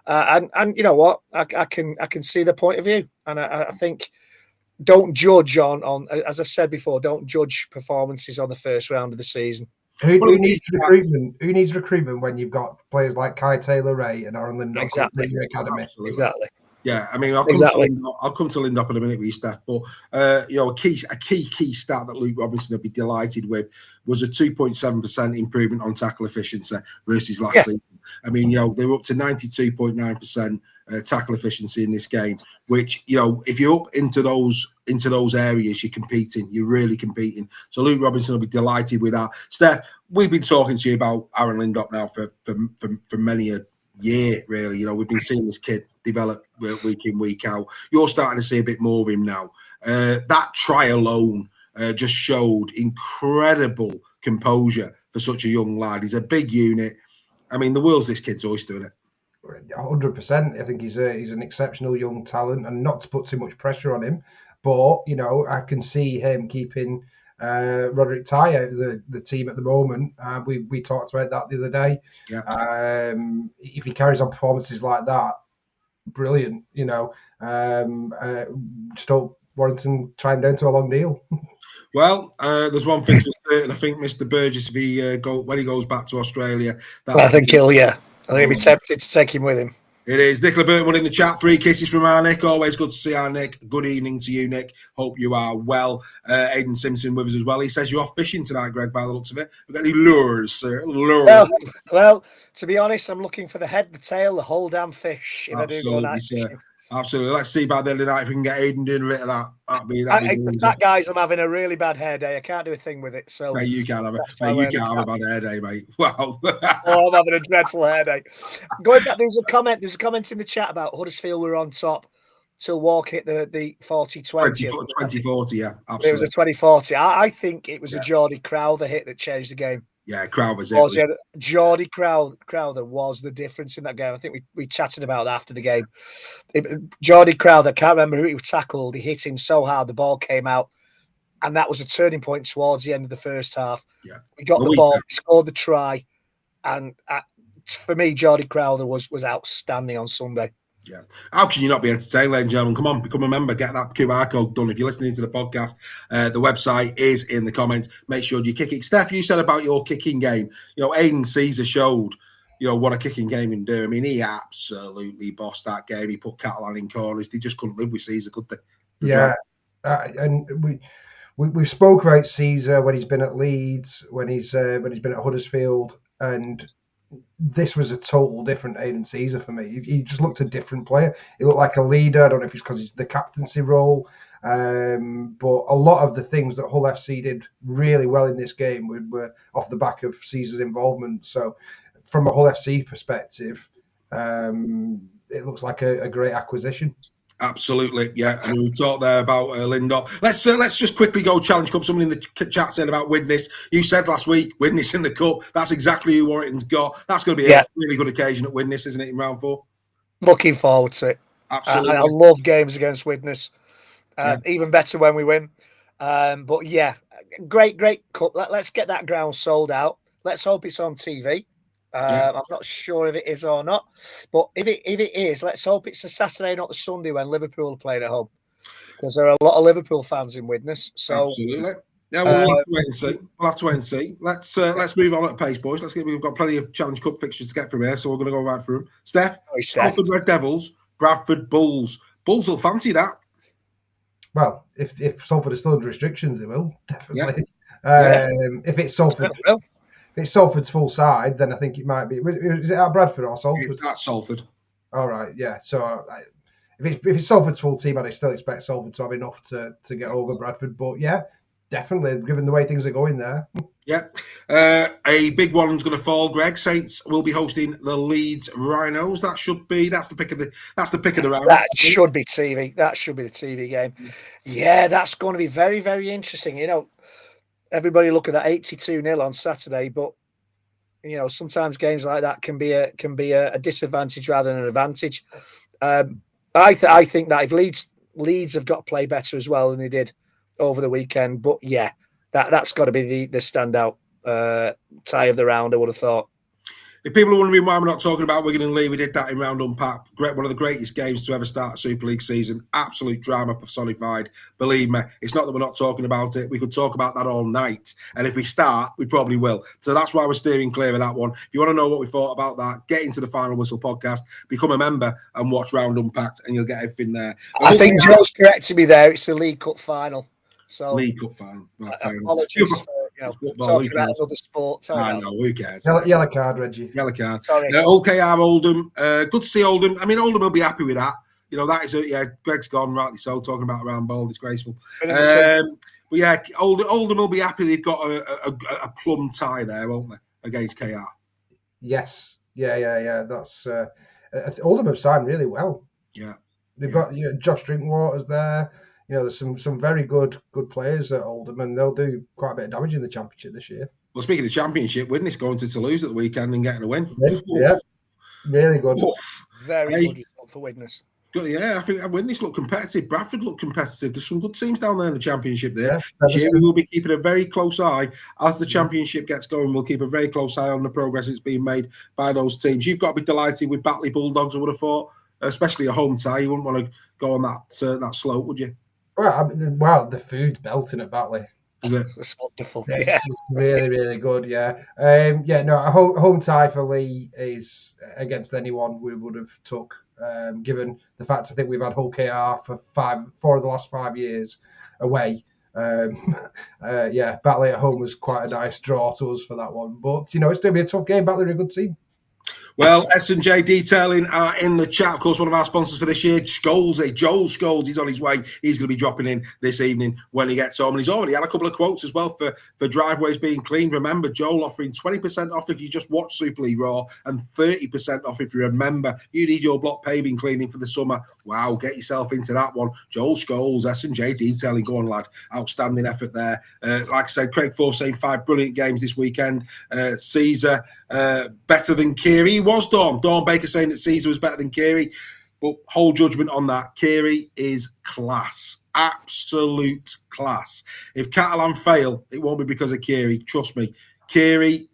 And you know what? I can see the point of view. And I think don't judge on, as I've said before, don't judge performances on the first round of the season. Who needs recruitment? Who needs recruitment when you've got players like Kai Taylor-Ray and Aaron Lindop exactly. your academy? Absolutely. Exactly. Yeah, I mean, I'll come to Lindop in a minute with you, Steph. But a key stat that Luke Robinson would be delighted with was a 2.7% improvement on tackle efficiency versus last season. I mean, they were up to 92.9% tackle efficiency in this game which, you know, if you're up into those areas, you're competing. You're really competing. So Luke Robinson will be delighted with that. Steph, we've been talking to you about Aaron Lindop now for many a year, really. You know, we've been seeing this kid develop week in, week out. You're starting to see a bit more of him now. That try alone just showed incredible composure for such a young lad. He's a big unit. I mean, the world's this kid's oyster, isn't it? 100%. I think he's an exceptional young talent, and not to put too much pressure on him, but you know, I can see him keeping Roderick Ty out of the team at the moment. We talked about that the other day. Yeah. If he carries on performances like that, brilliant. You know, just hope Warrington try him down to a long deal. Well, there's one thing for certain. I think Mr. Burgess, if he when he goes back to Australia, I think he'll be tempted to take him with him. It is. Nicola Burton in the chat. 3 kisses from our Nick. Always good to see our Nick. Good evening to you, Nick. Hope you are well. Aidan Simpson with us as well. He says you're off fishing tonight, Greg, by the looks of it. We've got any lures, sir? Lures. Well, to be honest, I'm looking for the head, the tail, the whole damn fish. If Absolutely, I do go night sir. fishing. Absolutely. Let's see by the end of the night if we can get Aidan doing a bit of that. That guys, I'm having a really bad hair day. I can't do a thing with it. So you can't have a bad hair day, mate. Wow. I'm having a dreadful hair day. Going back, there's a comment in the chat about Huddersfield were on top till Walk hit the 40-20. 2040, yeah. Absolutely. It was a 2040. I think it was a Geordie Crowther hit that changed the game. Yeah, Crowther's it. Geordie Crowther was the difference in that game. I think we chatted about that after the game. Geordie Crowther, can't remember who he tackled. He hit him so hard, the ball came out. And that was a turning point towards the end of the first half. Yeah. We got the ball, scored the try. And for me, Geordie Crowther was outstanding on Sunday. Yeah. How can you not be entertained, ladies and gentlemen? Come on, become a member. Get that QR code done. If you're listening to the podcast, the website is in the comments. Make sure you kick it. Steph, you said about your kicking game. You know, Aidan Caesar showed, you know, what a kicking game can do. I mean, he absolutely bossed that game. He put Catalan in corners. They just couldn't live with Caesar, could they? Yeah. And we spoke about Caesar when he's been at Leeds, when he's been at Huddersfield, and this was a total different Aidan Caesar for me. He just looked a different player. He looked like a leader. I don't know if it's because it's the captaincy role, but a lot of the things that Hull FC did really well in this game were off the back of Caesar's involvement. So from a Hull FC perspective, it looks like a great acquisition. Absolutely, yeah. I mean, we've talked there about Lindop. Let's just quickly go Challenge Cup. Someone in the chat said about Widnes. You said last week, Widnes in the Cup. That's exactly who Warrington's got. That's going to be a really good occasion at Widnes, isn't it, in round 4? Looking forward to it. Absolutely. I love games against Widnes. Even better when we win. But yeah, great cup. Let's get that ground sold out. Let's hope it's on TV. I'm not sure if it is or not, but if it is, let's hope it's a Saturday, not the Sunday when Liverpool are playing at home, because there are a lot of Liverpool fans in Widnes. So absolutely, yeah, we'll have to wait and see. We'll have to wait and see. Let's move on at pace, boys. We've got plenty of Challenge Cup fixtures to get through here, so we're going to go right through them. Steph, Salford Red Devils, Bradford Bulls. Bulls will fancy that. Well, if Salford are still under restrictions, they will definitely. Yeah. If it's Salford. If it's Salford's full side, then I think it might be. Is it at Bradford or Salford? It's at Salford. All right, yeah. So if it's Salford's full team, I'd still expect Salford to have enough to get over Bradford. But yeah, definitely, given the way things are going there. Yeah. A big one's going to fall, Greg. Saints will be hosting the Leeds Rhinos. That's the pick of the round. That should be TV. That should be the TV game. Yeah, that's going to be very, very interesting. You know, everybody look at that 82-0 on Saturday, but you know, sometimes games like that can be a disadvantage rather than an advantage. I think that if Leeds have got to play better as well than they did over the weekend, but yeah, that's got to be the standout tie of the round, I would have thought. If people are wondering why we're not talking about Wigan and Leigh, we did that in Round Unpacked. One of the greatest games to ever start a Super League season. Absolute drama personified. Believe me, it's not that we're not talking about it. We could talk about that all night. And if we start, we probably will. So that's why we're steering clear of that one. If you want to know what we thought about that, get into the Final Whistle podcast, become a member and watch Round Unpacked and you'll get everything there. I think Joe's correcting me there. It's the League Cup final. So League Cup final. Apologies for talking about another sport. I know, who cares? Yellow card, Reggie. Yellow card. Sorry. OKR Oldham. Good to see Oldham. I mean, Oldham will be happy with that. You know, that is Greg's gone, rightly so, talking about a round bowl, disgraceful. But yeah, Oldham will be happy they've got a plum tie there, won't they, against KR? Yes. Yeah. That's Oldham have signed really well. Yeah. They've got Josh Drinkwater's there. There's some very good players at Oldham, and they'll do quite a bit of damage in the Championship this year. Well, speaking of Championship, Widnes going to Toulouse at the weekend and getting a win. Yeah, really good. Very good result for Widnes. Yeah, I think Widnes look competitive. Bradford look competitive. There's some good teams down there in the Championship there. Yeah, we will be keeping a very close eye as the Championship gets going. We'll keep a very close eye on the progress that's being made by those teams. You've got to be delighted with Batley Bulldogs, I would have thought, especially a home tie. You wouldn't want to go on that slope, would you? Well, the food's belting at Batley. Is it? It's wonderful. It's really, really good. Yeah. A home tie for Leigh is against anyone we would have took. Given the fact I think we've had Hull KR for 4 of the last 5 years away. Batley at home was quite a nice draw to us for that one. But it's going to be a tough game. Batley are a good team. Well, S&J Detailing are in the chat. Of course, one of our sponsors for this year, Scholes, Joel Scholes. He's on his way. He's going to be dropping in this evening when he gets home. And he's already had a couple of quotes as well for driveways being cleaned. Remember, Joel offering 20% off if you just watch Super League Raw and 30% off if you remember you need your block paving cleaning for the summer. Wow, get yourself into that one. Joel Scholes, S&J Detailing. Go on, lad. Outstanding effort there. Like I said, Craig Forth saying 5 brilliant games this weekend. Caesar, better than Kiri. Was Dawn Baker saying that Caesar was better than Kiri, but hold judgment on that. Kiri is class, absolute class. If Catalan fail, it won't be because of Kiri. Trust me, Kiri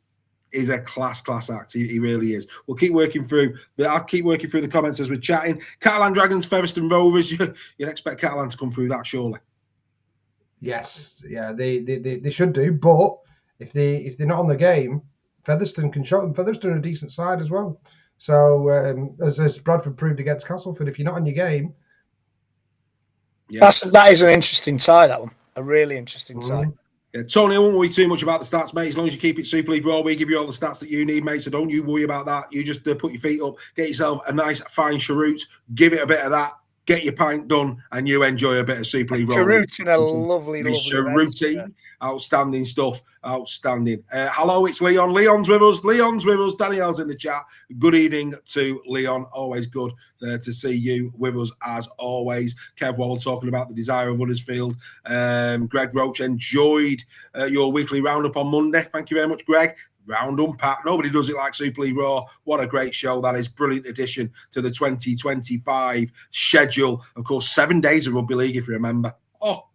is a class act. He really is. We'll keep working through. I'll keep working through the comments as we're chatting. Catalan Dragons, Featherstone Rovers. You'd expect Catalan to come through that, surely. Yes, yeah, they should do. But if they're not on the game, Featherstone can show them. Featherstone are a decent side as well. So as Bradford proved against Castelford, if you're not on your game, that is an interesting tie. That one, a really interesting tie. Yeah, Tony, I won't worry too much about the stats, mate. As long as you keep it Super League Raw, we give you all the stats that you need, mate. So don't you worry about that. You just put your feet up, get yourself a nice fine cheroot, give it a bit of that. Get your pint done and you enjoy a bit of Super League Raw. Cherooting a lovely cherooting. Outstanding stuff. Outstanding. Hello, it's Leon. Leon's with us. Danielle's in the chat. Good evening to Leon. Always good to see you with us as always. Kev Wobble talking about the desire of Huddersfield. Greg Roach enjoyed your weekly roundup on Monday. Thank you very much, Greg. Round Unpack. Nobody does it like Super League Raw. What a great show that is. Brilliant addition to the 2025 schedule. Of course, 7 days of Rugby League, if you remember. Oh,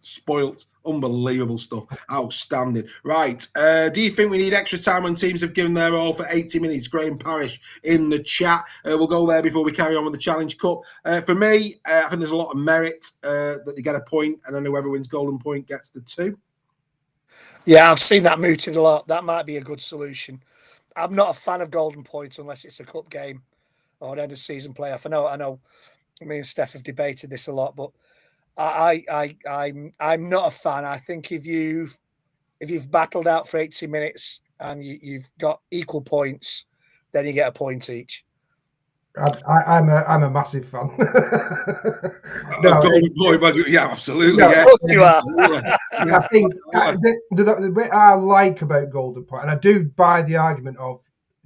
spoilt. Unbelievable stuff. Outstanding. Right. Do you think we need extra time when teams have given their all for 80 minutes? Graham Parrish in the chat. We'll go there before we carry on with the Challenge Cup. For me, I think there's a lot of merit that they get a point, and then whoever wins Golden Point gets the 2. Yeah, I've seen that mooted a lot. That might be a good solution. I'm not a fan of Golden Points unless it's a cup game or an end of season playoff. I know. Me and Steph have debated this a lot, but I'm not a fan. I think if you've battled out for 80 minutes and you've got equal points, then you get a point each. I'm a massive fan. Yeah, absolutely. No, yeah, you are. I think the bit I like about Golden Point, and I do buy the argument of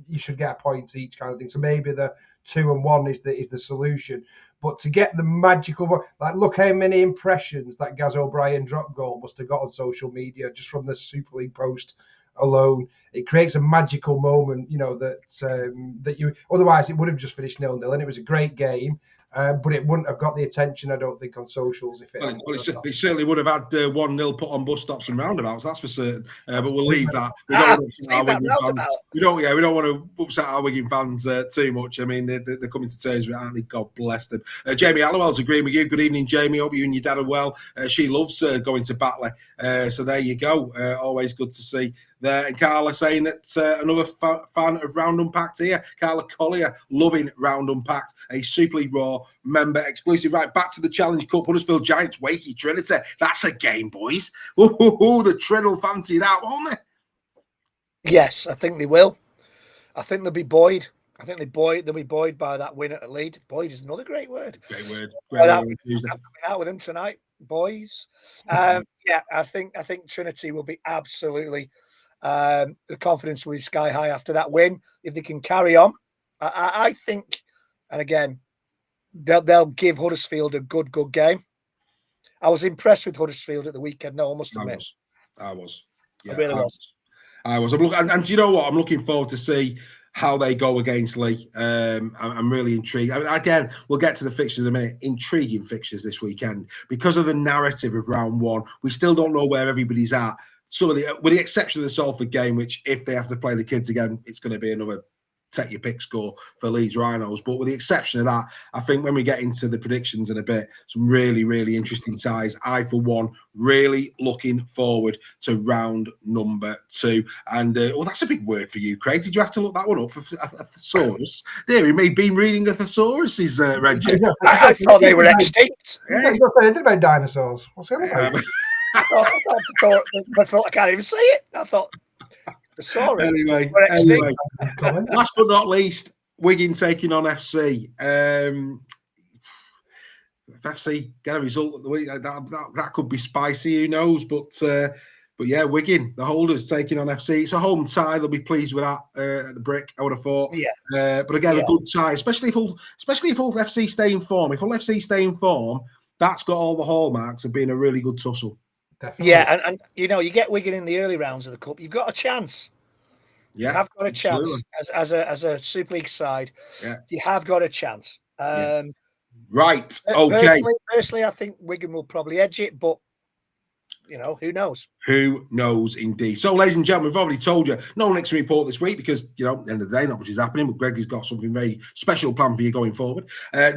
you should get a point each kind of thing. So maybe the 2 and 1 is the solution. But to get the magical one, like look how many impressions that Gaz O'Brien drop goal must have got on social media just from the Super League post alone. It creates a magical moment, that you otherwise it would have just finished 0-0, and it was a great game. But it wouldn't have got the attention, I don't think, on socials. If it certainly would have had 1-0 put on bus stops and roundabouts, that's for certain. But we'll leave that. We don't want to upset our Wigan fans. We don't want to upset our Wigan fans too much. I mean, they're coming to terms with it, aren't they? God bless them. Jamie Allowell's agreeing with you. Good evening, Jamie. Hope you and your dad are well. She loves going to Batley. So there you go. Always good to see there. And Carla saying that another fan of Round Unpacked here. Carla Collier loving Round Unpacked, a Super League Raw member exclusive. Right, back to the Challenge Cup. Huddersfield Giants, Wakey Trinity. That's a game, boys. The Trin will fancy that, won't they? Yes, I think they will. I think they'll be buoyed. I think they'll be buoyed by that win at Leeds. Buoyed is another great word. Great word. I'm coming out with them tonight, boys. I think Trinity will be absolutely the confidence will be sky high after that win if they can carry on. I think, and again, they'll give Huddersfield a good game. I was impressed with Huddersfield at the weekend. No, I must admit, I was. Yeah, I really was. I was. And do you know what? I'm looking forward to see how they go against Leigh. I'm really intrigued. I mean, again, we'll get to the fixtures in a minute. Intriguing fixtures this weekend because of the narrative of round one. We still don't know where everybody's at. With the exception of the Salford game, which if they have to play the kids again, it's going to be another take your pick score for Leeds Rhinos. But with the exception of that, I think when we get into the predictions in a bit, some really, really interesting ties. I, for one, really looking forward to round number 2. And, that's a big word for you, Craig. Did you have to look that one up for a thesaurus? Dear me, been reading the thesauruses, Reggie. I thought they were extinct. You've not heard about dinosaurs. What's going on? I thought I can't even say it. I thought thesaurus. Anyway, last but not least, Wigan taking on FC. If FC get a result of the week, that could be spicy. Who knows? But yeah, Wigan, the holders taking on FC. It's a home tie. They'll be pleased with that at the Brick, I would have thought. Yeah. But again, a good tie, especially if Hull FC stay in form. If Hull FC stay in form, that's got all the hallmarks of being a really good tussle. Definitely. Yeah, and you get Wigan in the early rounds of the cup, you've got a chance. Yeah, you have got a chance as a Super League side. Yeah, you have got a chance. Right. Okay. Personally, I think Wigan will probably edge it, but who knows? Who knows indeed. So, ladies and gentlemen, we've already told you no Nixon report this week because, at the end of the day, not much is happening, but Greg has got something very special planned for you going forward.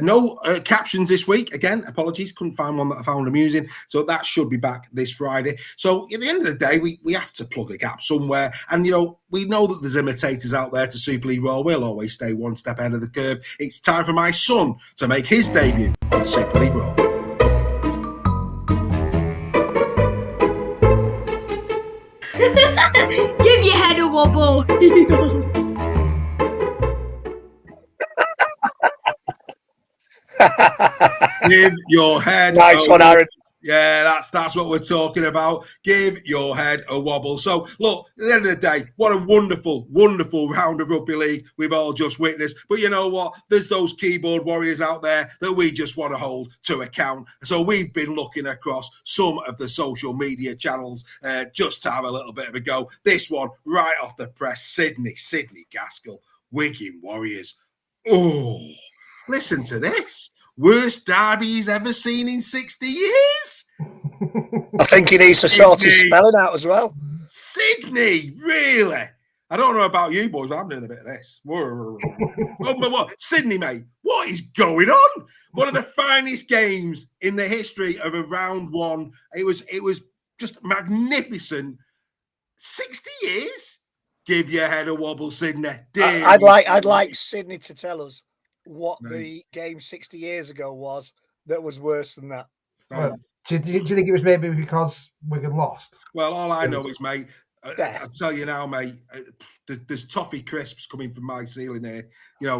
No captions this week. Again, apologies. Couldn't find one that I found amusing. So that should be back this Friday. So at the end of the day, we have to plug a gap somewhere. And, we know that there's imitators out there to Super League Raw. We'll always stay one step ahead of the curve. It's time for my son to make his debut on Super League Raw. Give your head a wobble. Give your head nice one, Aaron. Yeah, that's what we're talking about. Give your head a wobble. So, look, at the end of the day, what a wonderful, wonderful round of rugby league we've all just witnessed. But you know what? There's those keyboard warriors out there that we just want to hold to account. So we've been looking across some of the social media channels just to have a little bit of a go. This one, right off the press, Sydney Gaskell, Wigan Warriors. Oh, listen to this. Worst derby he's ever seen in 60 years. I think he needs to sort his spelling out as well. Sydney, really? I don't know about you boys, but I'm doing a bit of this. Sydney, mate, what is going on? One of the finest games in the history of a round one. It was just magnificent. 60 years? Give your head a wobble, Sydney. I'd like Sydney to tell us what the game 60 years ago was that was worse than that. Well, do you think it was maybe because Wigan lost? Well, all I know is, mate, I'll tell you now, mate, there's toffee crisps coming from my ceiling here.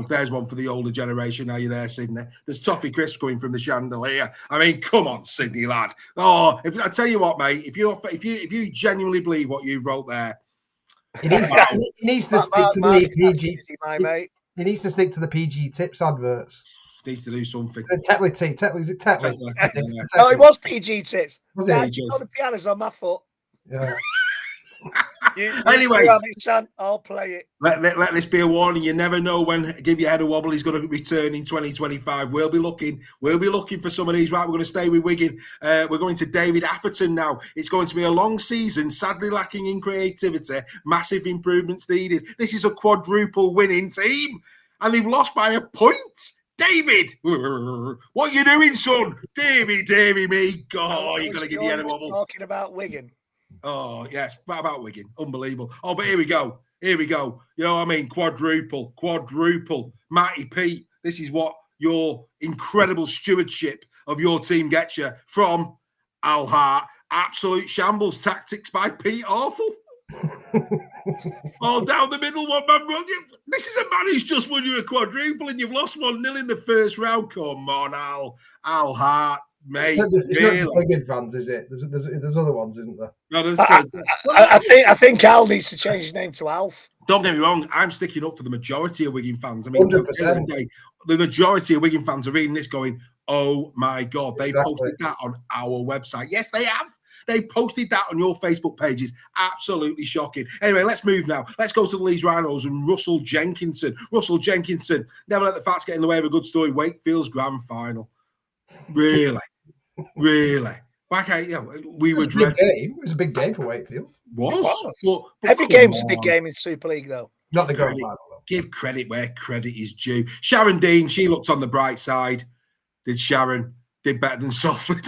There's one for the older generation. Are you there, Sydney? There's toffee crisps coming from the chandelier. I mean, come on, Sydney lad. Oh, I tell you what, mate, if you genuinely believe what you wrote there, he needs to stick to the PG. He needs to stick to the PG tips adverts. Needs to do something. Tetley tea. Was it Tetley? No, it was PG tips. Was it? The piano's on my foot. Yeah. Anyway, son, I'll play it. Let this be a warning. You never know when Give Your Head a Wobble is going to return in 2025. We'll be looking for some of these. Right, we're going to stay with Wigan. We're going to David Atherton now. It's going to be a long season, sadly lacking in creativity. Massive improvements needed. This is a quadruple winning team, and they've lost by a point. David, what you doing, son? Davy, me. God, you're going to give your head a wobble. Talking about Wigan. Oh, yes. What about Wigan? Unbelievable. Oh, but here we go. You know what I mean? Quadruple. Matty Pete, this is what your incredible stewardship of your team gets you from Al Hart. Absolute shambles tactics by Pete Awful. All down the middle, one man wrong. This is a man who's just won you a quadruple and you've lost 1-0 in the first round. Come on, Al Hart, mate. It's not just Wigan fans, is it? There's other ones, isn't there? No, I think Al needs to change his name to Alf. Don't get me wrong, I'm sticking up for the majority of Wigan fans. I mean, 100%. The majority of Wigan fans are reading this going, oh my God, they Exactly. posted that on our website. Yes, they have. They posted that on your Facebook pages. Absolutely shocking. Anyway, let's move now. Let's go to the Leeds Rhinos and Russell Jenkinson. Russell Jenkinson, never let the facts get in the way of a good story. Wakefield's grand final. Really? Really? We were dreading. It was a big game for Wakefield. But Every game's a big game in Super League, though. Not the grand final, though. Give credit where credit is due. Sharon Dean, she looked on the bright side. Did Sharon? Did better than Salford.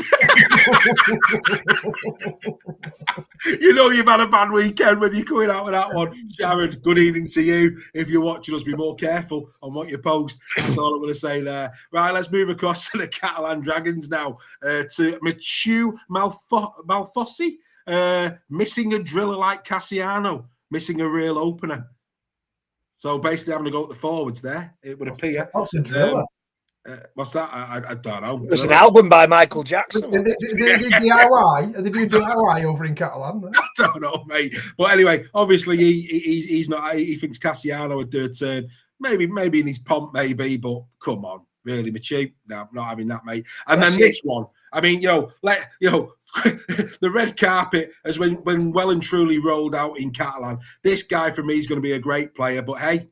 You know you've had a bad weekend when you're coming out with that one. Sharon, good evening to you. If you're watching us, be more careful on what you post. That's all I'm going to say there. Right, let's move across to the Catalan Dragons now. To Mathieu Malfossi, missing a driller like Cassiano, missing a real opener. So basically having to go at the forwards there, it would appear. What's a driller? What's that? I don't know. There's an album by Michael Jackson. They DIY? Are they doing DIY over in Catalan? I don't know, mate. But anyway, obviously he's not. He thinks Cassiano a dirt turn. Maybe in his pomp, maybe. But come on, really, Machu? No, not having that, mate. And then this one. I mean, the red carpet as when well and truly rolled out in Catalan. This guy for me is going to be a great player. But hey,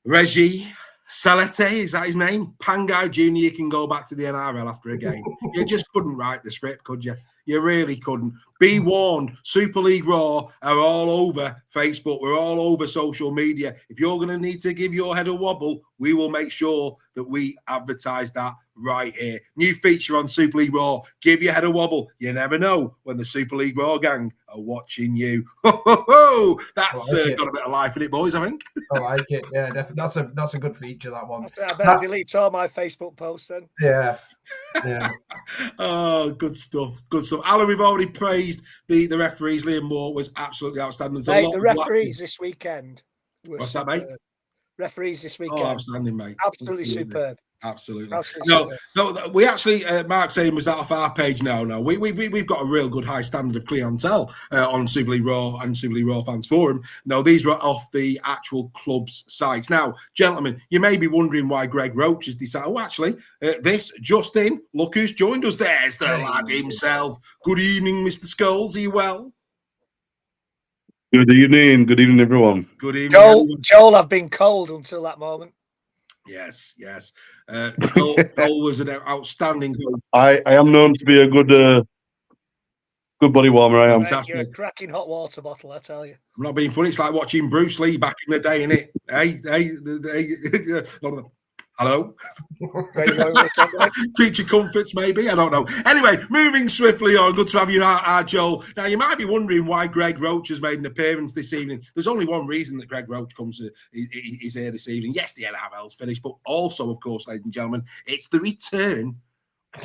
Reggie Salete, is that his name? Pangai Jr., you can go back to the NRL after a game. You just couldn't write the script, could you? You really couldn't. Be warned, Super League Raw are all over Facebook. We're all over social media. If you're going to need to give your head a wobble, we will make sure that we advertise that right here. New feature on Super League Raw. Give your head a wobble. You never know when the Super League Raw gang are watching you. Ho, ho, ho. That's got a bit of life in it, boys, I think. I like it. Yeah, definitely. That's a good feature, that one. I better delete all my Facebook posts then. Yeah. Oh, good stuff. Good stuff. Alan, we've already praised the referees. Liam Moore was absolutely outstanding. Mate, the referees this weekend. What's that, mate? Referees this weekend. Oh, outstanding, mate. Absolutely superb. Absolutely. No, we actually, Mark saying, was that off our page? No. We've got a real good high standard of clientele on Super League Raw and Super League Raw Fans Forum. No, these were off the actual club's sites. Now, gentlemen, you may be wondering why Greg Roach has decided, this just in, look who's joined us. There's the lad himself. Good evening, Mr. Skulls. Are you well? Good evening, everyone. Good evening. Joel, I've been cold until that moment. Yes. Joel was an outstanding goal. I am known to be a good body warmer. I am. Fantastic. You're a cracking hot water bottle, I tell you. I'm not being funny. It's like watching Bruce Lee back in the day, innit? Hey. Hello? Creature comforts, maybe. I don't know. Anyway, moving swiftly on. Good to have you, our Joel. Now, you might be wondering why Greg Roach has made an appearance this evening. There's only one reason that Greg Roach is here this evening. Yes, the NRL's finished, but also, of course, ladies and gentlemen, it's the return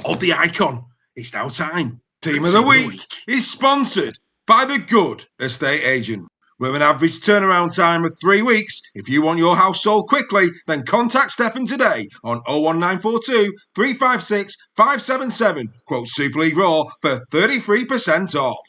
of the icon. It's now time. Team of the Week is sponsored by the Good Estate Agent. With an average turnaround time of 3 weeks, if you want your house sold quickly, then contact Stefan today on 01942 356 577. Quote Super League Raw for 33% off.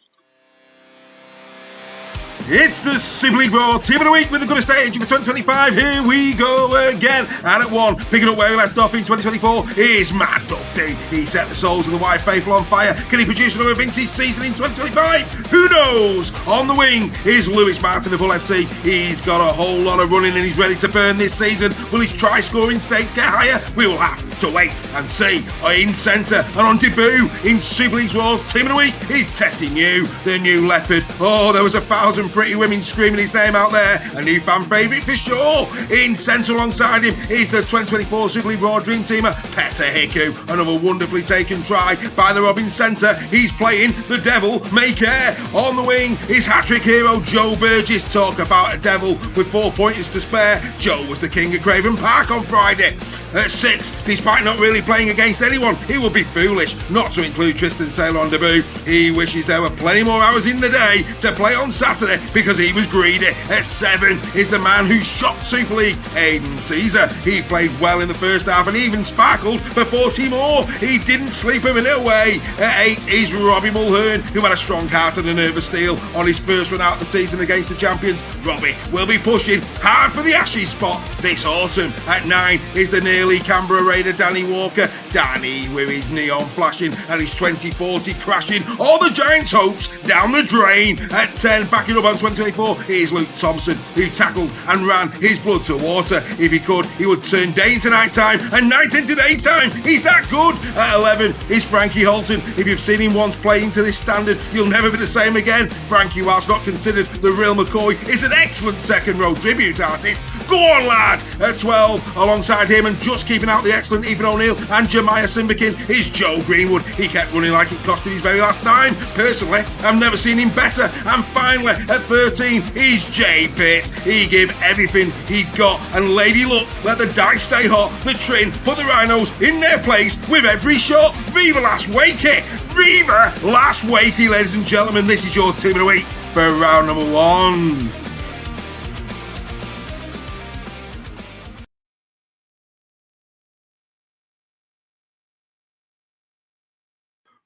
It's the Super League Raw Team of the Week with the Good Estate Agent for 2025. Here we go again. And at one, picking up where we left off in 2024, is Matt Duffy. He set the souls of the white faithful on fire. Can he produce another vintage season in 2025? Who knows? On the wing is Lewis Martin of Hull FC. He's got a whole lot of running and he's ready to burn this season. Will his try-scoring stakes get higher? We will have to wait and see. In centre and on debut in Super League Raw's Team of the Week is Tessie New, the new leopard. Oh, there was 1,000 pretty women screaming his name out there. A new fan favourite for sure. In centre alongside him is the 2024 Super League Raw Dream Teamer, Petter Hiku. Another wonderfully taken try by the Robin centre. He's playing the Devil May Care. On the wing is hat-trick hero Joe Burgess. Talk about a devil with 4 pointers to spare. Joe was the king of Craven Park on Friday. at 6. Despite not really playing against anyone, it would be foolish not to include Tristan Saylor on debut. He wishes there were plenty more hours in the day to play on Saturday because he was greedy. At 7 is the man who shocked Super League, Aidan Caesar. He played well in the first half and even sparkled for 40 more. He didn't sleep a minute away. At 8 is Robbie Mulhern, who had a strong heart and a nervous steel on his first run out of the season against the champions. Robbie will be pushing hard for the Ashes spot this autumn. At 9 is the nearly Canberra Raider Danny Walker. Danny with his neon flashing and his 2040 crashing all the Giants' hopes down the drain. At 10, backing up on 2024, is Luke Thompson, who tackled and ran his blood to water. If he could, he would turn day into night time and night into daytime. He's that good. At 11 is Frankie Holton. If you've seen him once playing to this standard, you'll never be the same again. Frankie, whilst not considered the real McCoy, is an excellent second row tribute artist. Go on, lad. At 12, alongside him and just keeping out the excellent Ethan O'Neill and Jemiah Simbikin, is Joe Greenwood. He kept running like it cost him his very last dime. Personally, I've never seen him better. And finally, at 13, is Jay Pitts. He gave everything he got, and Lady Luck let the dice stay hot. The Trin put the Rhinos in their place with every shot. Viva Las Wakey! Viva Las Wakey, ladies and gentlemen. This is your team of the week for round number 1.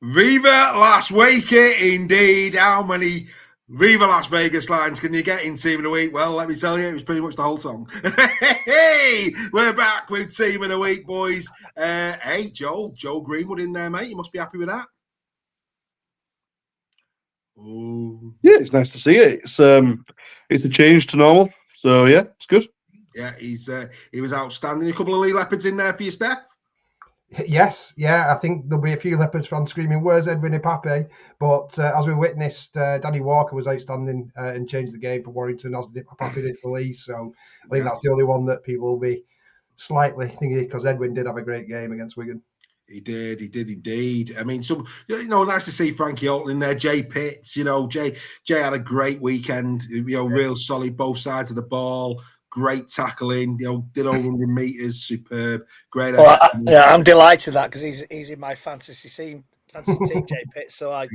Viva Las Wakey, indeed. How many Viva Las Vegas lines can you get in Team of the Week? Well, let me tell you, it was pretty much the whole song. Hey, we're back with Team of the Week, boys. Hey, Joe Greenwood in there, mate. You must be happy with that. Oh, Yeah, it's nice to see it. It's a change to normal. So yeah, it's good. Yeah, he was outstanding. A couple of Leigh Leopards in there for you, Steph. Yes, yeah, I think there'll be a few Leopards fans screaming, "Where's Edwin Ipape?" But as we witnessed, Danny Walker was outstanding and changed the game for Warrington, as Ipape did for Leigh. So I think that's the only one that people will be slightly thinking, because Edwin did have a great game against Wigan. He did indeed. I mean, nice to see Frankie Holton in there. Jay Pitts, Jay had a great weekend. Real solid both sides of the ball. Great tackling, did over 100 metres, superb, great. Well, I'm delighted that, because he's in my fantasy team, Jay Pitt. So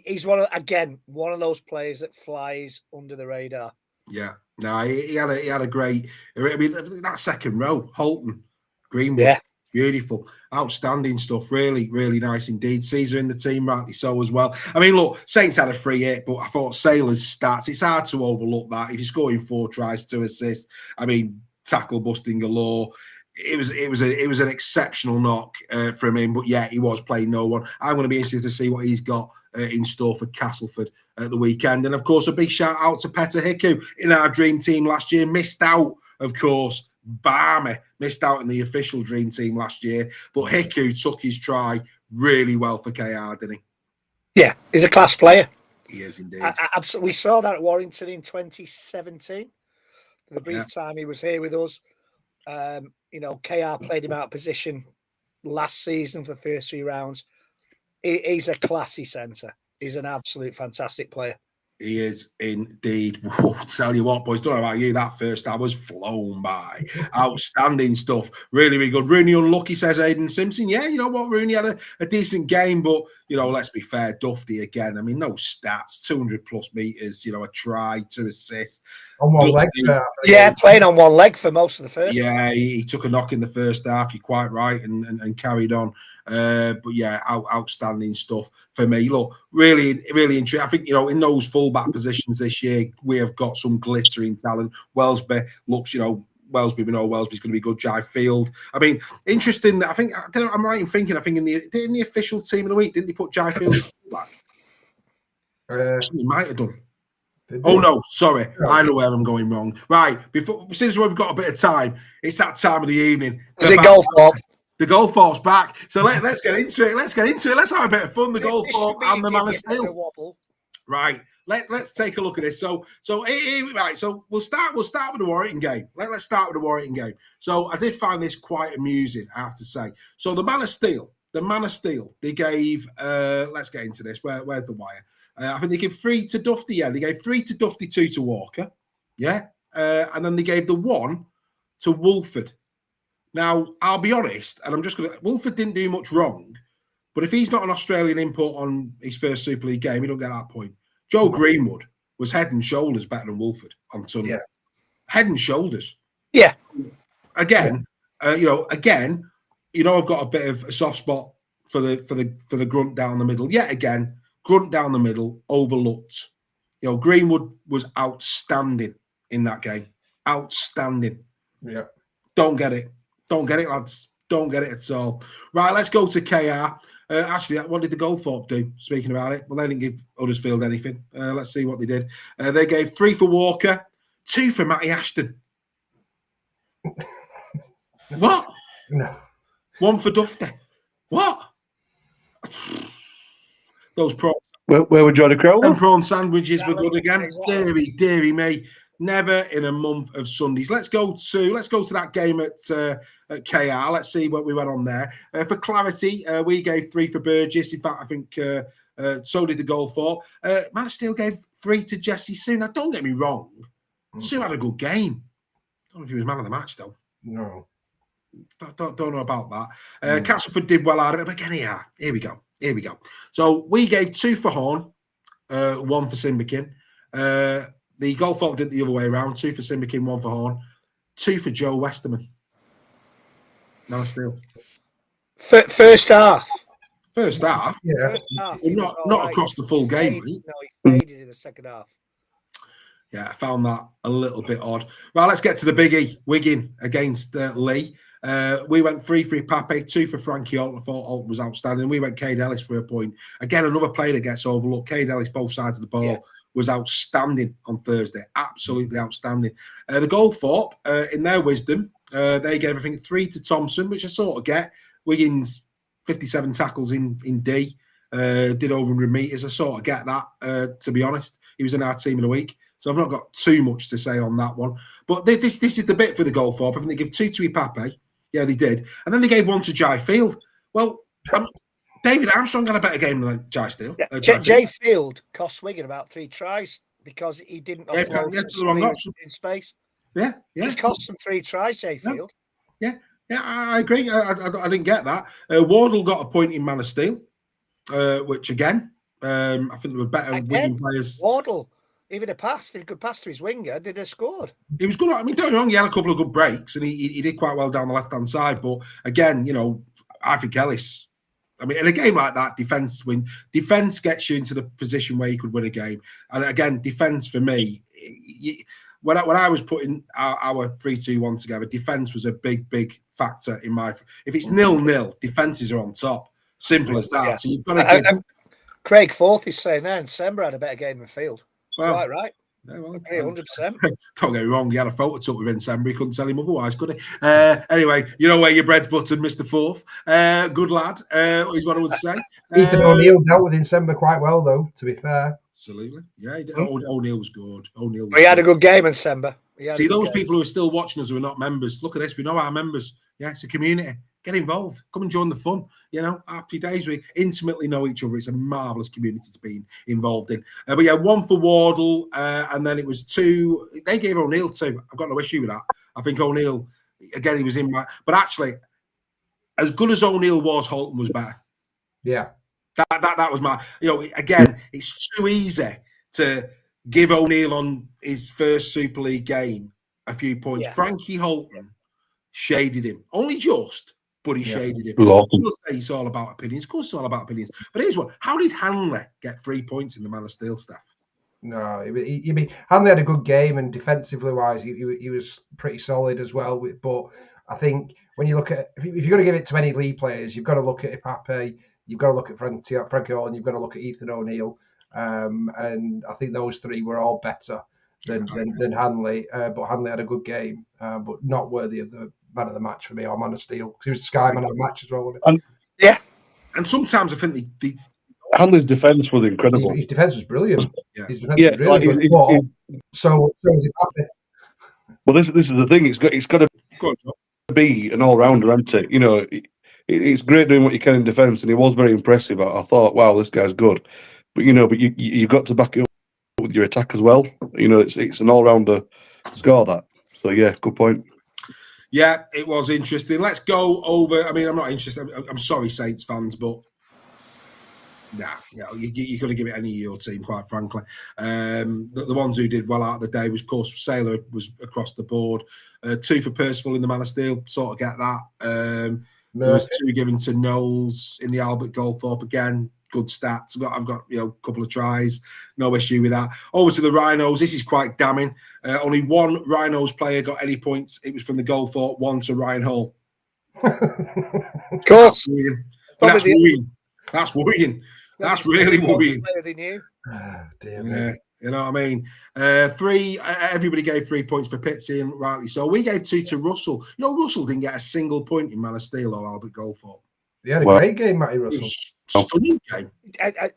he's one of those players that flies under the radar. Yeah, no, he had a great. I mean, that second row, Holton, Greenwood. Yeah. Beautiful, outstanding stuff. Really, really nice indeed. Caesar in the team, rightly so as well. I mean, look, Saints had a free hit, but I thought Sailor's stats, it's hard to overlook that. If you're scoring 4 tries, 2 assists, I mean, tackle busting galore. It was an exceptional knock from him. But yeah, he was playing no one. I'm going to be interested to see what he's got in store for Castelford at the weekend. And of course, a big shout out to Petter Hiku in our dream team last year. Missed out, of course. Barmy missed out in the official dream team last year, but Hiku took his try really well for KR, didn't he? Yeah, he's a class player. He is indeed. Absolutely. We saw that at Warrington in 2017. The brief time he was here with us. KR played him out of position last season for the first 3 rounds. He's a classy centre. He's an absolute fantastic player. He is indeed. Whoa, tell you what, boys, don't know about you, that first hour was flown by. Outstanding stuff. Really, really good. Rooney unlucky, says Aidan Simpson. Yeah, you know what? Rooney had a decent game, but, let's be fair, Dufty again. I mean, no stats, 200 plus metres, a try, 2 assists. On one leg. Playing on one leg for most of the first. Yeah, he took a knock in the first half. You're quite right, and carried on. But yeah, outstanding stuff for me. Look, really, really interesting. I think, in those fullback positions this year, we have got some glittering talent. Wellesby looks, Wellesby, we know Wellesby's going to be good. Jai Field. I mean, interesting that I'm right in thinking, in the official team of the week, didn't they put Jai Field back? He might have done. Oh no, sorry. I know where I'm going wrong. Right, since we've got a bit of time, it's that time of the evening. Is it golf ball? The golf ball's back. So let's get into it. Let's have a bit of fun. The golf ball and the man of steel. Right. Let's take a look at this. So we'll start with the Warrington game. Let's start with the Warrington game. So I did find this quite amusing, I have to say. So the man of steel, they gave let's get into this. Where's the wire? I think they gave 3 to Dufty. Yeah, they gave 3 to Dufty, 2 to Walker. Yeah. And then they gave the 1 to Wolford. Now, I'll be honest, and I'm just going to... Wolford didn't do much wrong, but if he's not an Australian import on his first Super League game, he don't get that point. Joe Greenwood was head and shoulders better than Wolford on Sunday. Yeah. Head and shoulders. Yeah. Again, I've got a bit of a soft spot for the grunt down the middle. Yet again, grunt down the middle, overlooked. Greenwood was outstanding in that game. Outstanding. Yeah. Don't get it. Don't get it, lads. Don't get it at all. Right, let's go to KR. Actually, what did the Goldthorpe do? Speaking about it, well, they didn't give Huddersfield anything. Let's see what they did. They gave 3 for Walker, 2 for Matty Ashton. What? No. 1 for Dufty. What? Those prawns. Where would Johnny Crowell? And prawn sandwiches were Exactly. good again. Exactly. Deary me. Never in a month of Sundays. Let's go to that game at KR. Let's see what we went on there. For clarity, we gave 3 for Burgess. In fact, I think so did the Goldthorpe. Man of Steel gave 3 to Jesse Sue. Now, don't get me wrong. Sue had a good game. Don't know if he was man of the match, though. No. Don't know about that. Castelford did well out of it, but again, here we go. So we gave 2 for Horn, 1 for Simbikin. The Goldthorpe did the other way around. 2 for Simbikin, 1 for Horn, 2 for Joe Westerman. Now still. First half. First half. Yeah. First half. Not across the full game, mate. No, he faded in the second half. Yeah, I found that a little bit odd. Right, let's get to the biggie. Wigan against Leigh. We went 3 for Pape, 2 for Frankie Alton. I thought Alton was outstanding. We went Cade Ellis for a point. Again, another player that gets overlooked. Cade Ellis, both sides of the ball, was outstanding on Thursday. Absolutely outstanding. The Goldthorpe, in their wisdom, they gave, I think, 3 to Thompson, which I sort of get. Wiggins, 57 tackles in D, did over 100 metres. I sort of get that, to be honest. He was in our team in a week. So I've not got too much to say on that one. But this is the bit for the Goldthorpe. I think they give 2 to Ipape. Yeah, they did. And then they gave 1 to Jai Field. Well, David Armstrong had a better game than Jai Steele. Yeah. Jay Field cost Wigan about 3 tries because he didn't offload in space. Yeah. He cost them 3 tries, Jay Field. Yeah, I agree. I didn't get that. Wardle got a point in Man of Steel, which again, I think there were better Wigan players. Wardle, even a pass, if he could pass to his winger, they'd have scored. He was good. I mean, don't get me wrong, he had a couple of good breaks and he did quite well down the left-hand side. But again, I think Ellis, I mean, in a game like that, defence gets you into the position where you could win a game. And again, defence for me, when I was putting our 3-2-1 together, defence was a big factor in my. If it's 0-0, defences are on top. Simple as that. Yeah. So you've got to give. Craig Forth is saying there, and Sember had a better game than Field. Well, Right. Yeah, well, 100%. Don't get me wrong, he had a photo took with Vincent, he couldn't tell him otherwise, could he? Anyway, you know where your bread's buttered, Mr. Forth. Good lad, is what I would say. Ethan O'Neill dealt with December quite well, though, to be fair. Absolutely. Yeah, O'Neill was good. He had a good game in Sember. See, those people who are still watching us who are not members, look at this. We know our members. Yeah, it's a community. Get involved. Come and join the fun. Happy days. We intimately know each other. It's a marvellous community to be involved in. But yeah, 1 for Wardle, and then it was 2. They gave O'Neill 2. I've got no issue with that. I think O'Neill, again, he was in my. But actually, as good as O'Neill was, Holton was better. Yeah. That was my. Again, it's too easy to give O'Neill on his first Super League game a few points. Yeah. Frankie Holton shaded him. Only just. But he shaded him. People say it's all about opinions. Of course, it's all about opinions. But here's what: how did Hanley get 3 points in the Man of Steel staff? No, I mean Hanley had a good game, and defensively wise, he was pretty solid as well. But I think when you look at if you're going to give it to any Leigh players, you've got to look at Ipape, you've got to look at Frankie Allen, you've got to look at Ethan O'Neill, and I think those 3 were all better than Hanley. But Hanley had a good game, but not worthy of the man of the match for me, or man of steel, because he was the Sky man of the match as well, wasn't he? And sometimes I think the Hanley's defence was incredible. His defence was brilliant. Yeah. His defence was really good. So is it happy? Well, this is the thing. It's got to be an all-rounder, hasn't it? It's great doing what you can in defence, and he was very impressive. I thought, wow, this guy's good. But you've got to back it up with your attack as well. It's an all-rounder score that. So yeah, good point. Yeah, it was interesting. Let's go over. I mean, I'm not interested. I'm sorry, Saints fans, but nah, you got to give it any of your team, quite frankly. The ones who did well out of the day was, of course, Sailor was across the board. 2 for Percival in the Man of Steel, sort of get that. There was 2 given to Knowles in the Albert Goldthorpe again. Good stats. I've got a couple of tries. No issue with that. Over to the Rhinos. This is quite damning. Only 1 Rhinos player got any points. It was from the Goldthorpe, 1 to Ryan Hall. Of course. That's worrying. That's worrying. That's really worrying. They knew. Oh, dear Yeah, you know what I mean? 3. Everybody gave 3 points for Pitsy, and rightly so. We gave 2 to Russell. Russell didn't get a single point in Man of Steel or Albert Goldthorpe. He had a great game, Matty Russell. Stunning game.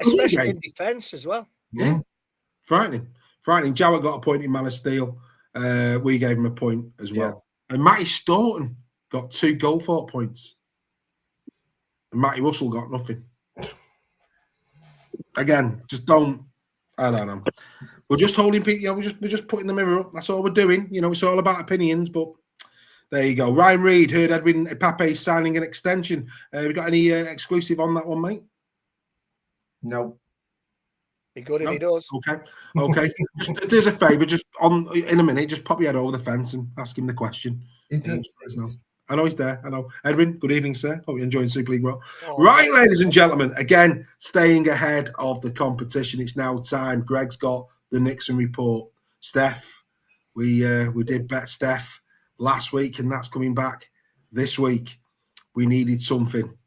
Especially in defence as well. Yeah. Frightening. Jowett got a point in Man of Steel. We gave him a point as well. And Matty Staunton got 2 Goldthorpe points. And Matty Russell got nothing. Again, just don't. I don't know. We're just holding people. We're just putting the mirror up. That's all we're doing. It's all about opinions. But there you go. Ryan Reid heard Edwin Pape signing an extension. We got any exclusive on that one, mate? No. Be good if he does. Okay. Just there's a favour. Just in a minute, just pop your head over the fence and ask him the question. I know he's there. I know. Edwin, good evening, sir. Hope you're enjoying Super League World. Right, ladies and gentlemen, again, staying ahead of the competition. It's now time. Greg's got the Nixon report. Steph, we did bet Steph last week, and that's coming back this week. We needed something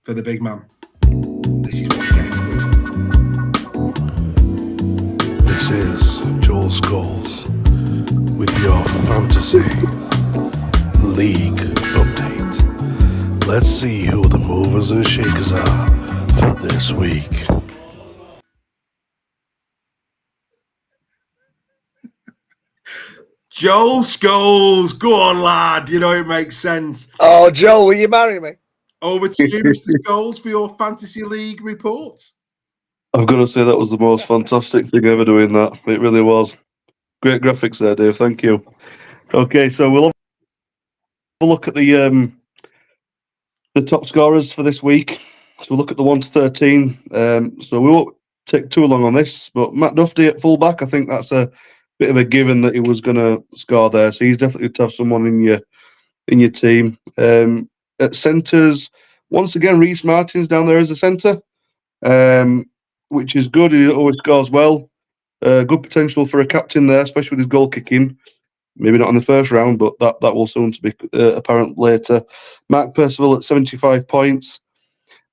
for the big man. This is what we came up with. This is Joel Scholes with your fantasy league update. Let's see who the movers and shakers are for this week. Joel Scholes, go on, lad. It makes sense. Oh, Joel, will you marry me? Over to you, Mr. Scholes, for your fantasy league report. I've got to say that was the most fantastic thing ever doing that. It really was. Great graphics there, Dave. Thank you. Okay, so we'll have a look at the top scorers for this week. So we'll look at the 1 to 13. So we won't take too long on this, but Matt Duffy at fullback, I think that's a bit of a given that he was going to score there. So he's definitely to have someone in your team. At centres, once again, Reece Martin's down there as a centre, which is good. He always scores well. Good potential for a captain there, especially with his goal kicking. Maybe not in the first round, but that will soon to be apparent later. Mark Percival at 75 points.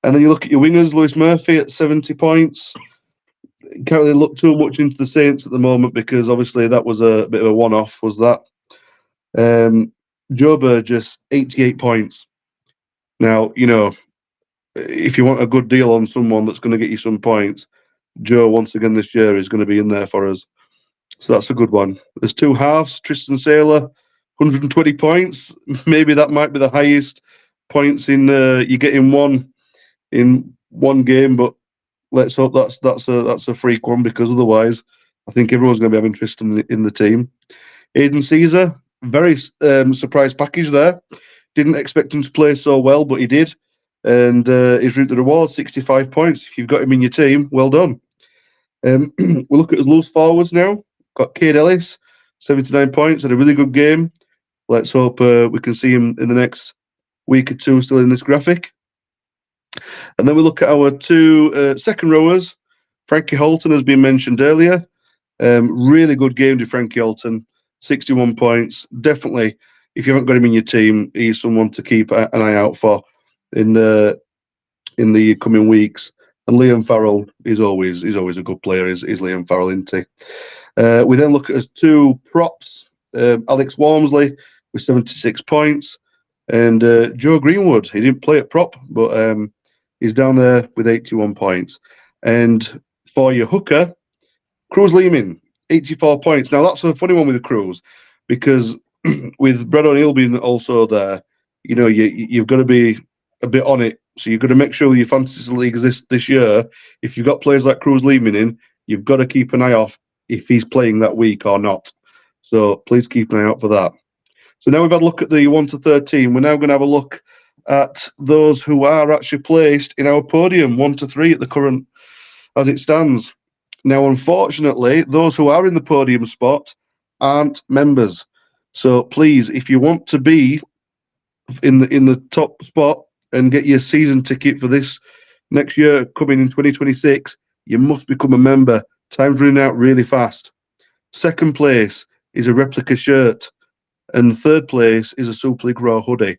And then you look at your wingers, Lewis Murphy at 70 points. Can't really look too much into the Saints at the moment because obviously that was a bit of a one-off, was that. Joe Burgess, 88 points. Now, if you want a good deal on someone that's going to get you some points, Joe, once again this year, is going to be in there for us. So that's a good one. There's 2 halves. Tristan Saylor, 120 points. Maybe that might be the highest points you get in one game, but let's hope that's a freak one, because otherwise I think everyone's going to be having Tristan in the team. Aidan Caesar, very surprise package there. Didn't expect him to play so well, but he did. And he's reaped the reward, 65 points. If you've got him in your team, well done. We'll look at his loose forwards now. Got Cade Ellis, 79 points, had a really good game. Let's hope we can see him in the next week or two still in this graphic. And then we look at our 2 second rowers. Frankie Holton has been mentioned earlier. Really good game to Frankie Holton, 61 points. Definitely, if you haven't got him in your team, he's someone to keep an eye out for in the coming weeks. And Liam Farrell is always a good player. Is Liam Farrell, isn't he? We then look at his 2 props. Alex Walmsley with 76 points, and Joe Greenwood. He didn't play at prop, but he's down there with 81 points. And for your hooker, Cruz Lehman, 84 points. Now that's a funny one with the Cruz, because with Brad O'Neill being also there, you've got to be a bit on it. So you've got to make sure your fantasy league this year. If you've got players like Cruz Lehman in, you've got to keep an eye off if he's playing that week or not. So please keep an eye out for that. So now we've had a look at the 1 to 13. We're now going to have a look at those who are actually placed in our podium, 1 to 3 at the current as it stands. Now, unfortunately, those who are in the podium spot aren't members. So please, if you want to be in the top spot and get your season ticket for this next year coming in 2026, you must become a member. Time's running out really fast. Second place is a replica shirt, and third place is a Super League Raw hoodie.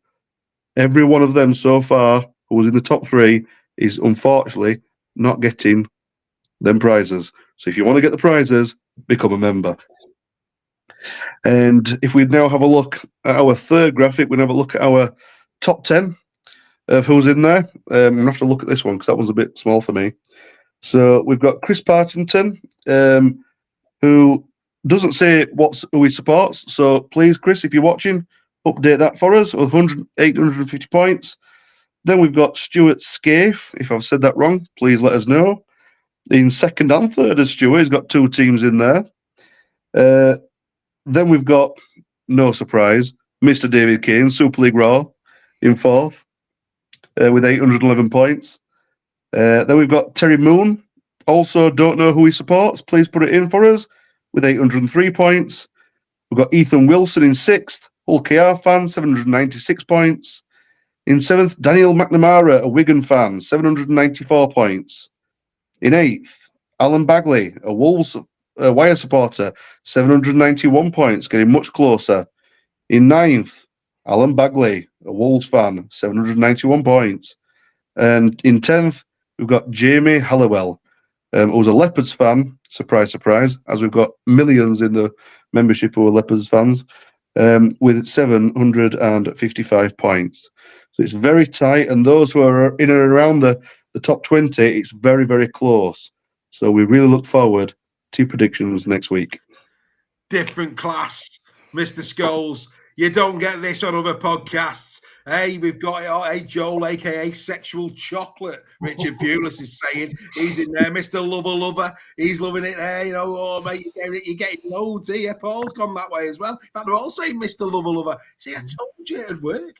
Every one of them so far who was in the top 3 is unfortunately not getting them prizes. So if you want to get the prizes, become a member. And if we now have a look at our third graphic, we'll have a look at our top 10 of who's in there. I'm going to have to look at this one because that one's a bit small for me. So we've got Chris Partington, who doesn't say who he supports. So please, Chris, if you're watching, update that for us with 850 points. Then we've got Stuart Scaife. If I've said that wrong, please let us know. In second and third as Stuart, he's got 2 teams in there. Then we've got, no surprise, Mr. David Kane, Super League Raw, in fourth with 811 points. Then we've got Terry Moon. Also, don't know who he supports. Please put it in for us with 803 points. We've got Ethan Wilson in sixth, Hull KR fan, 796 points. In seventh, Daniel McNamara, a Wigan fan, 794 points. In eighth, Alan Bagley, a Wolves Wire supporter, 791 points, getting much closer. In ninth, Alan Bagley, a Wolves fan, 791 points. And in 10th, we've got Jamie Halliwell, who was a Leopards fan, surprise, surprise, as we've got millions in the membership who are Leopards fans, with 755 points. So it's very tight, and those who are in and around the top 20, it's very, very close. So we really look forward to predictions next week. Different class, Mr. Scholes. You don't get this on other podcasts. Hey, we've got it. Hey, Joel, a.k.a. Sexual Chocolate. Richard Fulis is saying he's in there. Mr. Lover. He's loving it there. You know, oh, mate, you're getting loads here. Paul's gone that way as well. In fact, they're all saying Mr. Lover. See, I told you it'd work.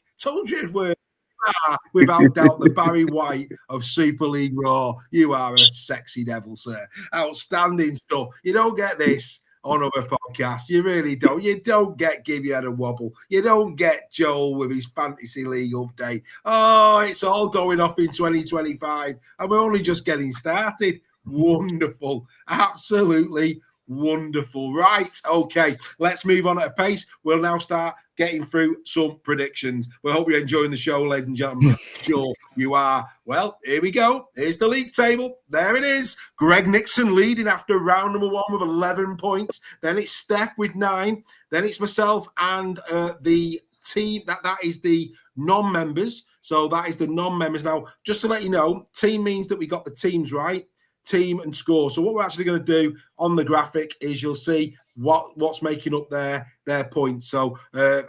Without doubt, the Barry White of Super League Raw. You are a sexy devil, sir. Outstanding stuff. You don't get this on other podcasts. You really don't. You don't get Give Your Head a Wobble. You don't get Joel with his Fantasy League update. Oh, it's all going off in 2025, and we're only just getting started. Wonderful. Absolutely wonderful. Right. Okay. Let's move on at a pace. We'll now start getting through some predictions. We hope you're enjoying the show, ladies and gentlemen. Sure you are. Well, here we go. Here's the league table. There it is. Greg Nixon leading after round number 1 with 11 points. Then it's Steph with 9. Then it's myself and the team. That is the non-members. So that is the non-members. Now, just to let you know, team means that we got the teams right. Team and score. So what we're actually going to do on the graphic is you'll see what's making up their points. So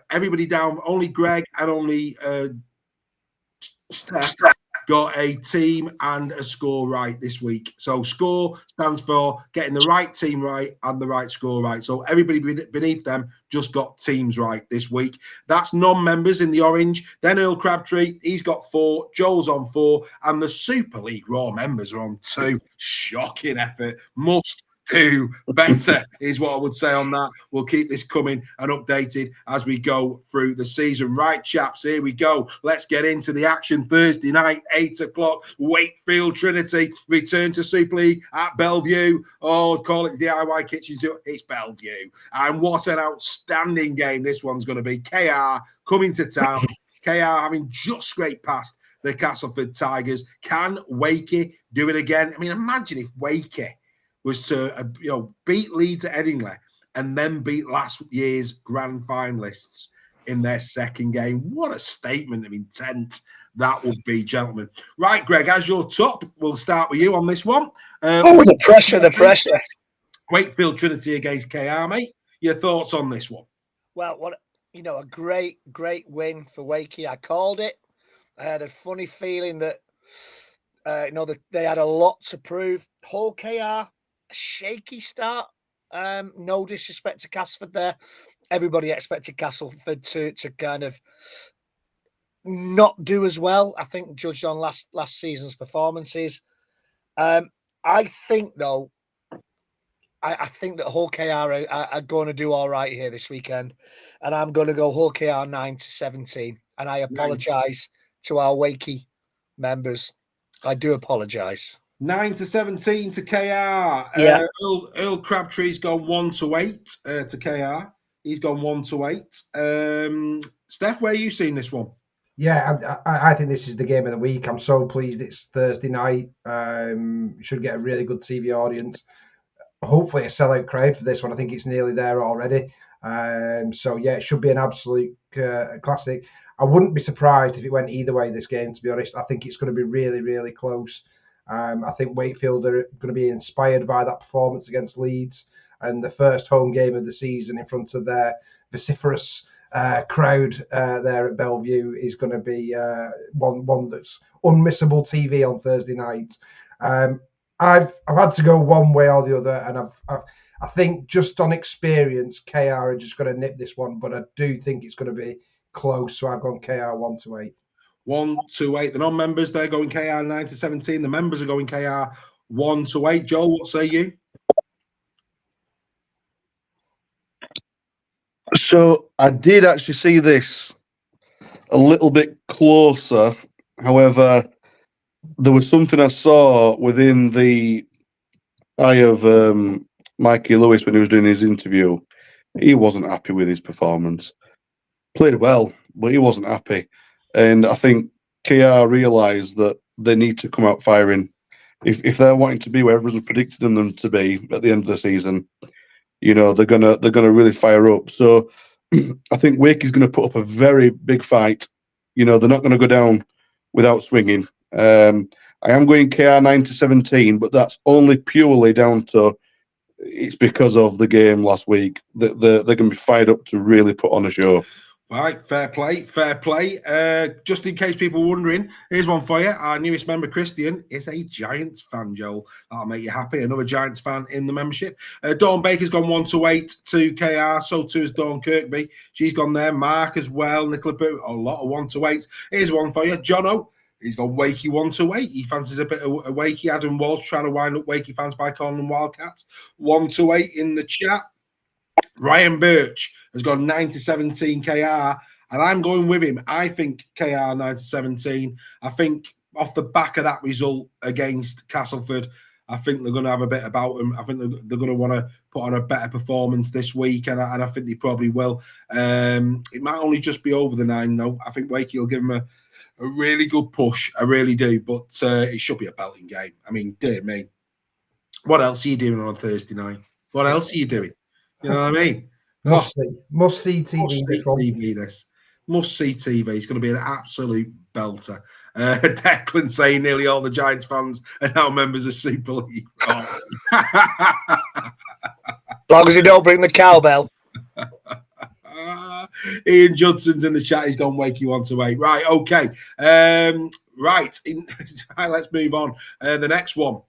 everybody down, only Greg and only Steph got a team and a score right this week. So score stands for getting the right team right and the right score right. So everybody beneath them just got teams right this week. That's non-members in the orange. Then Earl Crabtree, he's got 4. Joel's on 4. And the Super League Raw members are on 2. Shocking effort. Must do better is what I would say on that. We'll keep this coming and updated as we go through the season. Right, chaps, here we go. Let's get into the action. Thursday night, 8 o'clock, Wakefield Trinity return to Super League at Bellevue. Oh, call it DIY Kitchens. It's Bellevue. And what an outstanding game this one's going to be. KR coming to town. KR having just scraped past the Castelford Tigers. Can Wakey do it again? I mean, imagine if Wakey was to beat Leeds at Headingley and then beat last year's grand finalists in their second game. What a statement of intent that would be, gentlemen. Right, Greg, as your top, we'll start with you on this one. The pressure. Wakefield Trinity against KR, mate. Your thoughts on this one? Well, a great win for Wakey. I called it. I had a funny feeling that that they had a lot to prove. Hull KR, a shaky start. No disrespect to Castelford there. everybody expected Castelford to kind of not do as well, I think, judged on last season's performances. I think, though, I think that Hull KR are going to do all right here this weekend, and I'm going to go Hull KR 9-17. And I apologise to our Wakey members. I do apologise. 9-17 to KR. Yeah. Earl Crabtree's gone 1-8 to KR. He's gone 1-8. Steph, where are you seeing this one? Yeah, I think this is the game of the week. I'm so pleased it's Thursday night. Should get a really good TV audience. Hopefully a sellout crowd for this one. I think it's nearly there already. So yeah, it should be an absolute classic. I wouldn't be surprised if it went either way this game, to be honest. I think it's going to be really, really close. I think Wakefield are going to be inspired by that performance against Leeds and the first home game of the season in front of their vociferous crowd there at Bellevue is going to be one that's unmissable TV on Thursday night. I've had to go one way or the other, and I think just on experience, KR are just going to nip this one, but I do think it's going to be close. So I've gone KR 1-8. 1-8. The non-members, they're going KR 9-17. The members are going KR 1-8. Joel, what say you? So I did actually see this a little bit closer. However, there was something I saw within the eye of Mikey Lewis when he was doing his interview. He wasn't happy with his performance. Played well, but he wasn't happy. And I think KR realised that they need to come out firing. If they're wanting to be where everyone's predicted them to be at the end of the season, you know, they're gonna really fire up. So I think Wake is going to put up a very big fight. You know, they're not going to go down without swinging. I am going KR 9-17, but that's only purely down to it's because of the game last week. They're going to be fired up to really put on a show. Right, fair play. Just in case people were wondering, here's one for you. Our newest member, Christian, is a Giants fan, Joel. That'll make you happy. Another Giants fan in the membership. Dawn Baker's gone 1-8 to KR. So too has Dawn Kirkby. She's gone there. Mark as well. Nicola Boot, a lot of 1-8s. Here's one for you. Jono, he's gone Wakey 1-8. He fancies a bit of a Wakey. Adam Walsh trying to wind up Wakey fans by calling them Wildcats. 1-8 in the chat. Ryan Birch has gone 9-17 KR, and I'm going with him. I think KR 9-17. I think off the back of that result against Castelford, I think they're going to have a bit about them. I think they're going to want to put on a better performance this week, and I think they probably will. It might only just be over the 9, though. I think Wakey will give them a really good push. I really do, but it should be a belting game. I mean, dear me. What else are you doing on a Thursday night? What else are you doing? You know what I mean? Must see TV. Must see TV. It's going to be an absolute belter. Declan saying nearly all the Giants fans are now members of Super League. Oh. As long as you don't bring the cowbell. Ian Judson's in the chat. He's gone Wakey 1-8. Right, okay. Right, let's move on. The next one,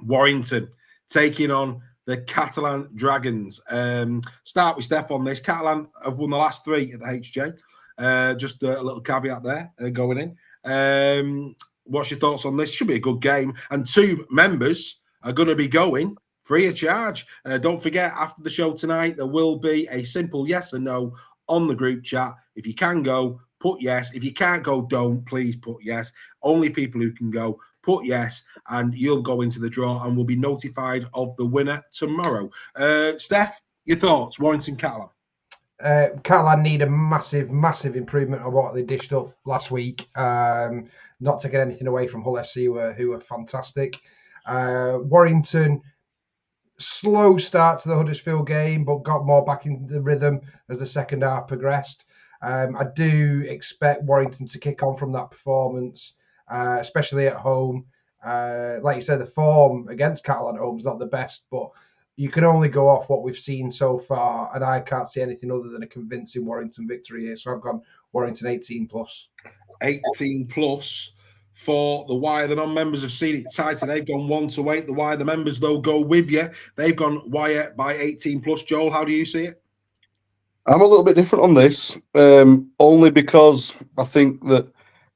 Warrington taking on the Catalan Dragons. Start with Steph on this. Catalan have won the last 3 at the HJ. Just a little caveat there going in. What's your thoughts on this? Should be a good game. And 2 members are going to be going free of charge. Don't forget, after the show tonight, there will be a simple yes or no on the group chat. If you can go, put yes. If you can't go, don't. Please put yes. Only people who can go, put yes, and you'll go into the draw and will be notified of the winner tomorrow. Steph, your thoughts? Warrington Catalan. Catalan need a massive improvement on what they dished up last week. Not to get anything away from Hull FC, who were fantastic. Warrington, slow start to the Huddersfield game, but got more back in the rhythm as the second half progressed. I do expect Warrington to kick on from that performance. Especially at home. Like you said, the form against Catalan at home is not the best, but you can only go off what we've seen so far, and I can't see anything other than a convincing Warrington victory here. So I've gone Warrington 18+. 18+ for the Wire. The non-members have seen it tighter. They've gone 1-8. The Wire, the members, though, go with you. They've gone Wire by 18+. Joel, how do you see it? I'm a little bit different on this, only because I think that,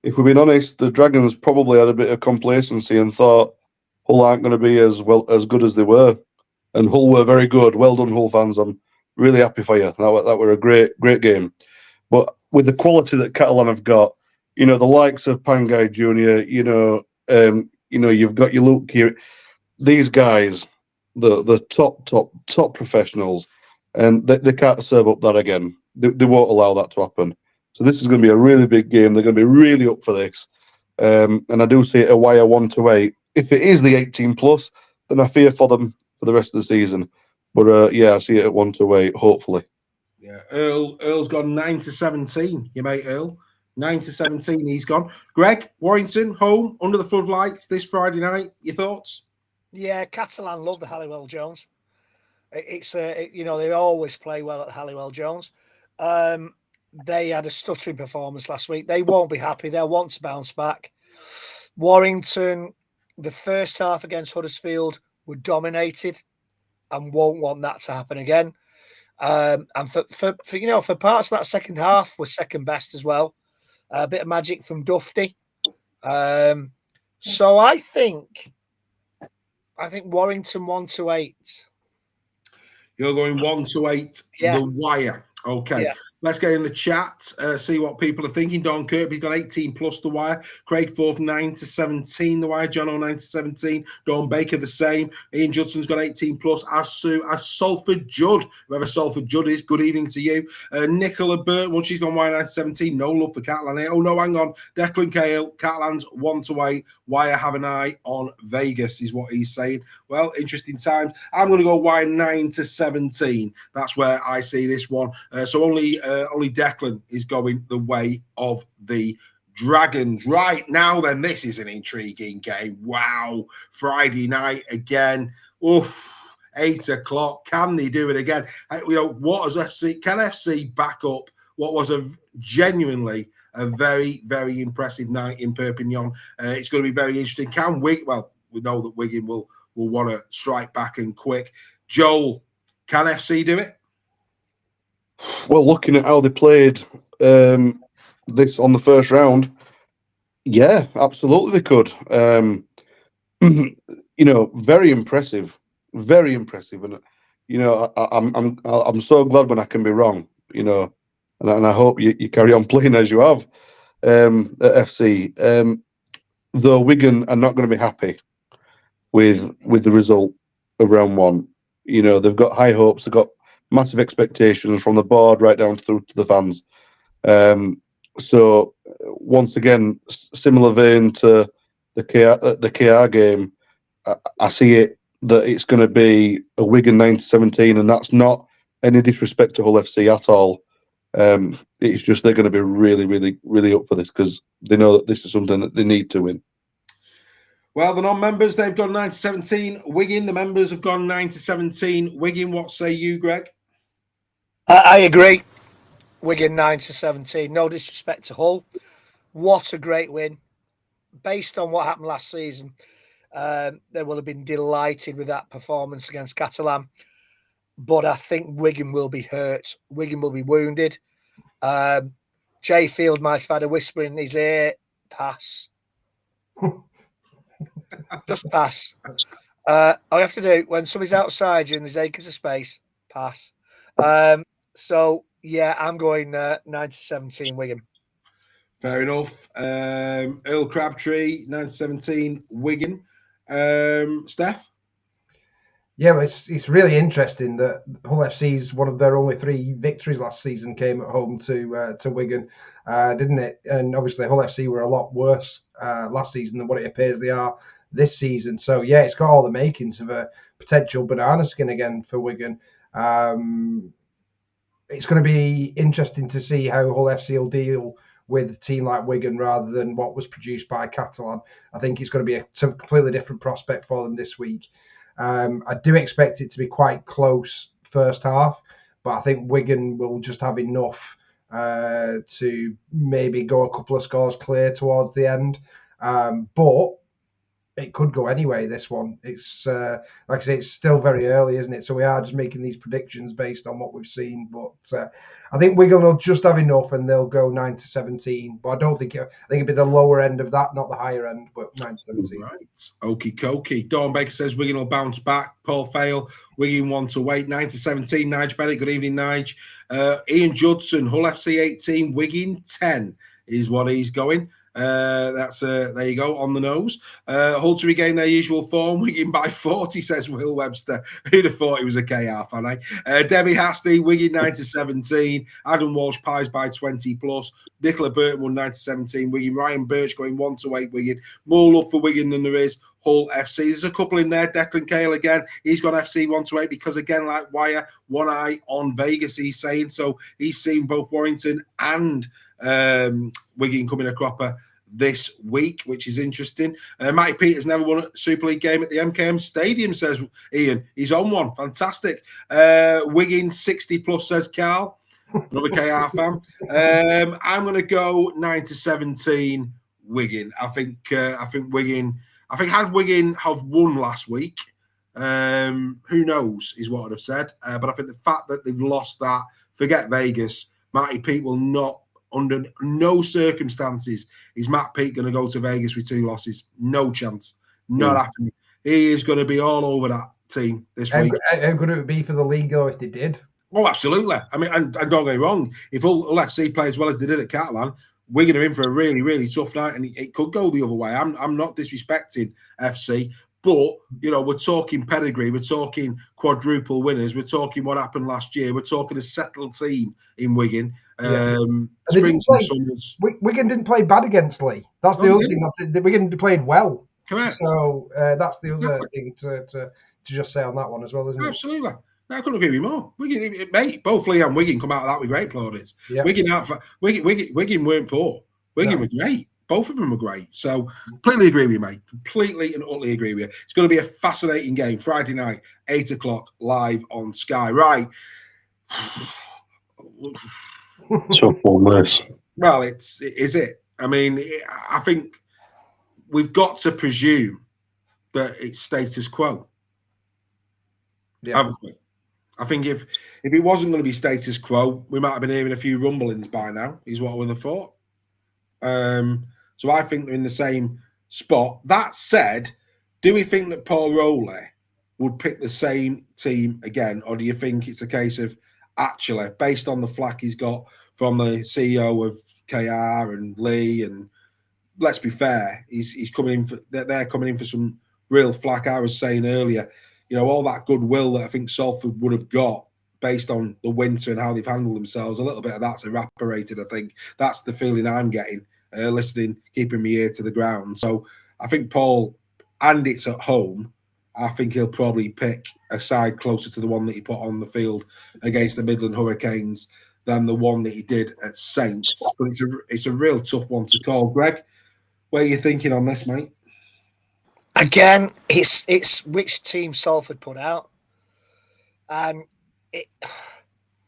if we're being honest, the Dragons probably had a bit of complacency and thought Hull aren't going to be as good as they were, and Hull were very good. Well done, Hull fans. I'm really happy for you. That were a great game. But with the quality that Catalan have got, the likes of Pangai Junior, you've got your Luke here. These guys, the top professionals, and they can't serve up that again. They won't allow that to happen. So this is going to be a really big game. They're going to be really up for this. And I do see it a wire 1-8. If it is the 18 plus, then I fear for them for the rest of the season. But I see it at 1-8, hopefully. Yeah, Earl's gone 9-17. Your mate Earl, 9-17. He's gone. Greg, Warrington home under the floodlights this Friday night. Your thoughts? Yeah, Catalan love the Halliwell Jones. It's they always play well at Halliwell Jones. They had a stuttering performance last week. They won't be happy. They'll want to bounce back. Warrington, the first half against Huddersfield, were dominated and won't want that to happen again. And for parts of that second half, was second best as well. A bit of magic from Dufty. So I think Warrington 1-8. You're going 1-8. Yeah. The wire. Okay. Yeah. Let's get in the chat, see what people are thinking. Don Kirby's got 18 plus the wire. Craig Forth 9-17 the wire. John O 9-17. Dawn Baker the same. Ian Judson's got 18 plus. As Salford Judd, whoever Salford Judd is, good evening to you. Nicola Burt, well, she's gone wire 9-17. No love for Catalan here. Oh no, hang on. Declan Cale, Catalan's 1-8. Wire have an eye on Vegas is what he's saying. Well, interesting times. I'm going to go wire 9-17. That's where I see this one. So only Declan is going the way of the Dragons. Right now, then, this is an intriguing game. Wow. Friday night again. Oof. 8 o'clock. Can they do it again? What does FC? Can FC back up what was genuinely a very, very impressive night in Perpignan? It's going to be very interesting. We know that Wigan will want to strike back and quick. Joel, can FC do it? Well, looking at how they played this on the first round, yeah, absolutely they could. Very impressive, and I'm so glad when I can be wrong, and I hope you carry on playing as you have at FC. Though Wigan are not going to be happy with the result of round one. They've got high hopes. They've got massive expectations from the board right down through to the fans. So once again, similar vein to the KR game, I see it that it's going to be a Wigan 9-17, and that's not any disrespect to Hull FC at all. It's just they're going to be really, really, really up for this because they know that this is something that they need to win. Well, the non-members, they've gone 9-17. Wigan, the members have gone 9-17. Wigan, what say you, Greg? I agree. Wigan 9-17. No disrespect to Hull. What a great win. Based on what happened last season, they will have been delighted with that performance against Catalan. But I think Wigan will be hurt. Wigan will be wounded. Jay Field might have had a whisper in his ear. Pass. Just pass. All you have to do when somebody's outside you and there's acres of space, pass. So, yeah, I'm going 9-17 Wigan. Fair enough. Earl Crabtree, 9-17 Wigan. Steph? Yeah, well, it's really interesting that Hull FC's one of their only 3 victories last season came at home to Wigan, didn't it? And obviously Hull FC were a lot worse last season than what it appears they are this season. So, yeah, it's got all the makings of a potential banana skin again for Wigan. It's going to be interesting to see how Hull FC will deal with a team like Wigan rather than what was produced by Catalan. I think it's going to be a completely different prospect for them this week. I do expect it to be quite close first half, but I think Wigan will just have enough to maybe go a couple of scores clear towards the end. But it could go anyway. This one, it's like I say, it's still very early, isn't it? So we are just making these predictions based on what we've seen. But I think Wigan will just have enough, and they'll go 9-17. But I don't think I think it'll be the lower end of that, not the higher end, but 9-17. Right, okie dokie. Dawn Baker says Wigan will bounce back. Paul Fail, Wigan 1-8, 9-17. Nige Bennett, good evening, Nige. Ian Judson, Hull FC 18, Wigan 10 is what he's going. That's there you go, on the nose. Hull to regain their usual form, Wigan by 40, says Will Webster. Who'd have thought he was a KR fan, eh? Debbie Hasty, Wigan 9-17. Adam Walsh Pies by 20 plus. Nicola Burton won 9-17. Wigan. Ryan Birch going 1-8 Wigan. More love for Wigan than there is Hull FC. There's a couple in there. Declan Cale again. He's got FC 1-8 because, again, like Wire, one eye on Vegas, he's saying. So he's seen both Warrington and Wigan coming a cropper this week, which is interesting. Matty Peters never won a Super League game at the MKM Stadium, says Ian. He's on one. Fantastic. Wigan 60 plus, says Carl. Another KR fan. I'm going to go 9-17 Wigan. I think Wigan. I think had Wigan have won last week, who knows is what I'd have said. But I think the fact that they've lost that, forget Vegas. Matty Pete will not, under no circumstances, is Matt Pete going to go to Vegas with 2 losses. No chance. Not happening. He is going to be all over that team this week. How good it would be for the league, though, if they did? Oh, absolutely. I mean, and don't get me wrong, if Hull FC play as well as they did at Catalan, Wigan are in for a really, really tough night, and it could go the other way. I'm not disrespecting FC, but, you know, we're talking pedigree, we're talking quadruple winners, we're talking what happened last year, we're talking a settled team in Wigan. Springs and summers. Wigan didn't play bad against Leigh. That's the other thing. Wigan played well. Correct. So that's the other thing to just say on that one as well, isn't it? Absolutely. No, I couldn't agree with you more. Wigan, mate, both Leigh and Wigan come out of that with great plaudits. Yeah. Wigan weren't poor. Wigan were great. Both of them were great. So completely agree with you, mate. Completely and utterly agree with you. It's going to be a fascinating game. Friday night, 8 o'clock, live on Sky. Right. Tough one, this. Well, is it? I mean, I think we've got to presume that it's status quo. Yeah. Haven't we? I think if it wasn't going to be status quo, we might have been hearing a few rumblings by now, is what I would have thought. So I think they're in the same spot. That said, do we think that Paul Rowley would pick the same team again? Or do you think it's a case of, actually, based on the flack he's got from the CEO of KR and Leigh, and let's be fair, he's coming in for, they're coming in for some real flack. I was saying earlier, you know, all that goodwill that I think Salford would have got based on the winter and how they've handled themselves, a little bit of that's evaporated, I think. That's the feeling I'm getting, listening, keeping my ear to the ground. So I think Paul, and it's at home, I think he'll probably pick a side closer to the one that he put on the field against the Midland Hurricanes than the one that he did at Saints. But it's a real tough one to call. Greg, where are you thinking on this, mate? Again, it's which team Salford put out. And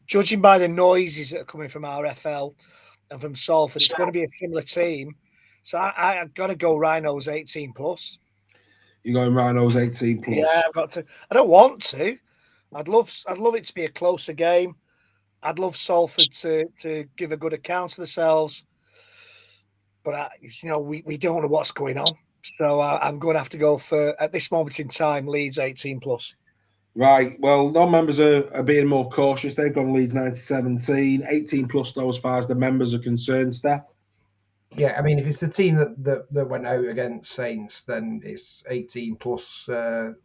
judging by the noises that are coming from RFL and from Salford, it's going to be a similar team. So I've got to go Rhinos 18 plus. You're going Rhinos 18 plus? Yeah, I've got to. I don't want to. I'd love it to be a closer game. I'd love Salford to give a good account of themselves. But, we don't know what's going on. So I'm going to have to go for, at this moment in time, Leeds 18 plus. Right. Well, non-members are being more cautious. They've gone Leeds 9-17, 18 plus though, as far as the members are concerned, Steph. Yeah, I mean, if it's the team that went out against Saints, then it's 18 plus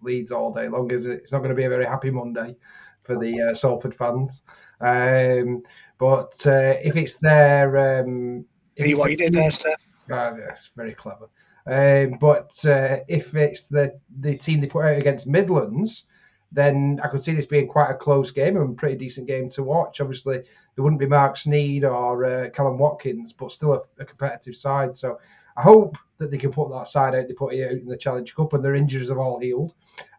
Leeds all day long. It's not going to be a very happy Monday for the Salford fans. But if it's their... See what you did there, Steph? Yes, very clever. But if it's the team they put out against Midlands, then I could see this being quite a close game and a pretty decent game to watch. Obviously, there wouldn't be Mark Sneed or Callum Watkins, but still a competitive side. So I hope that they can put that side out they put out in the Challenge Cup, and their injuries have all healed.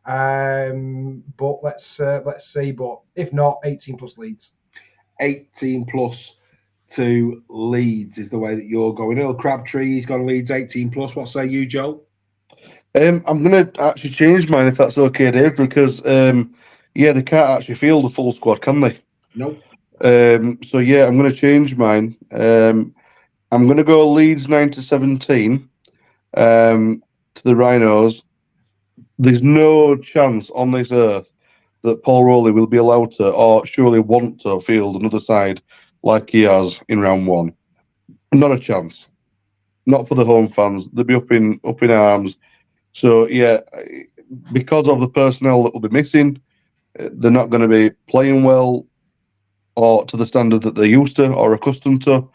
But let's see. But if not, 18 plus Leeds. 18 plus to Leeds is the way that you're going. Earl Crabtree, he's gone Leeds 18 plus. What say you, Joe? I'm going to actually change mine if that's okay, Dave, because they can't actually field a full squad, can they? Nope. So yeah, I'm going to change mine. I'm going to go Leeds 9-17 to the Rhinos. There's no chance on this earth that Paul Rowley will be allowed to, or surely want to, field another side like he has in round one. Not a chance. Not for the home fans. They'll be up in arms. So yeah, because of the personnel that will be missing, they're not going to be playing well or to the standard that they're used to or accustomed to.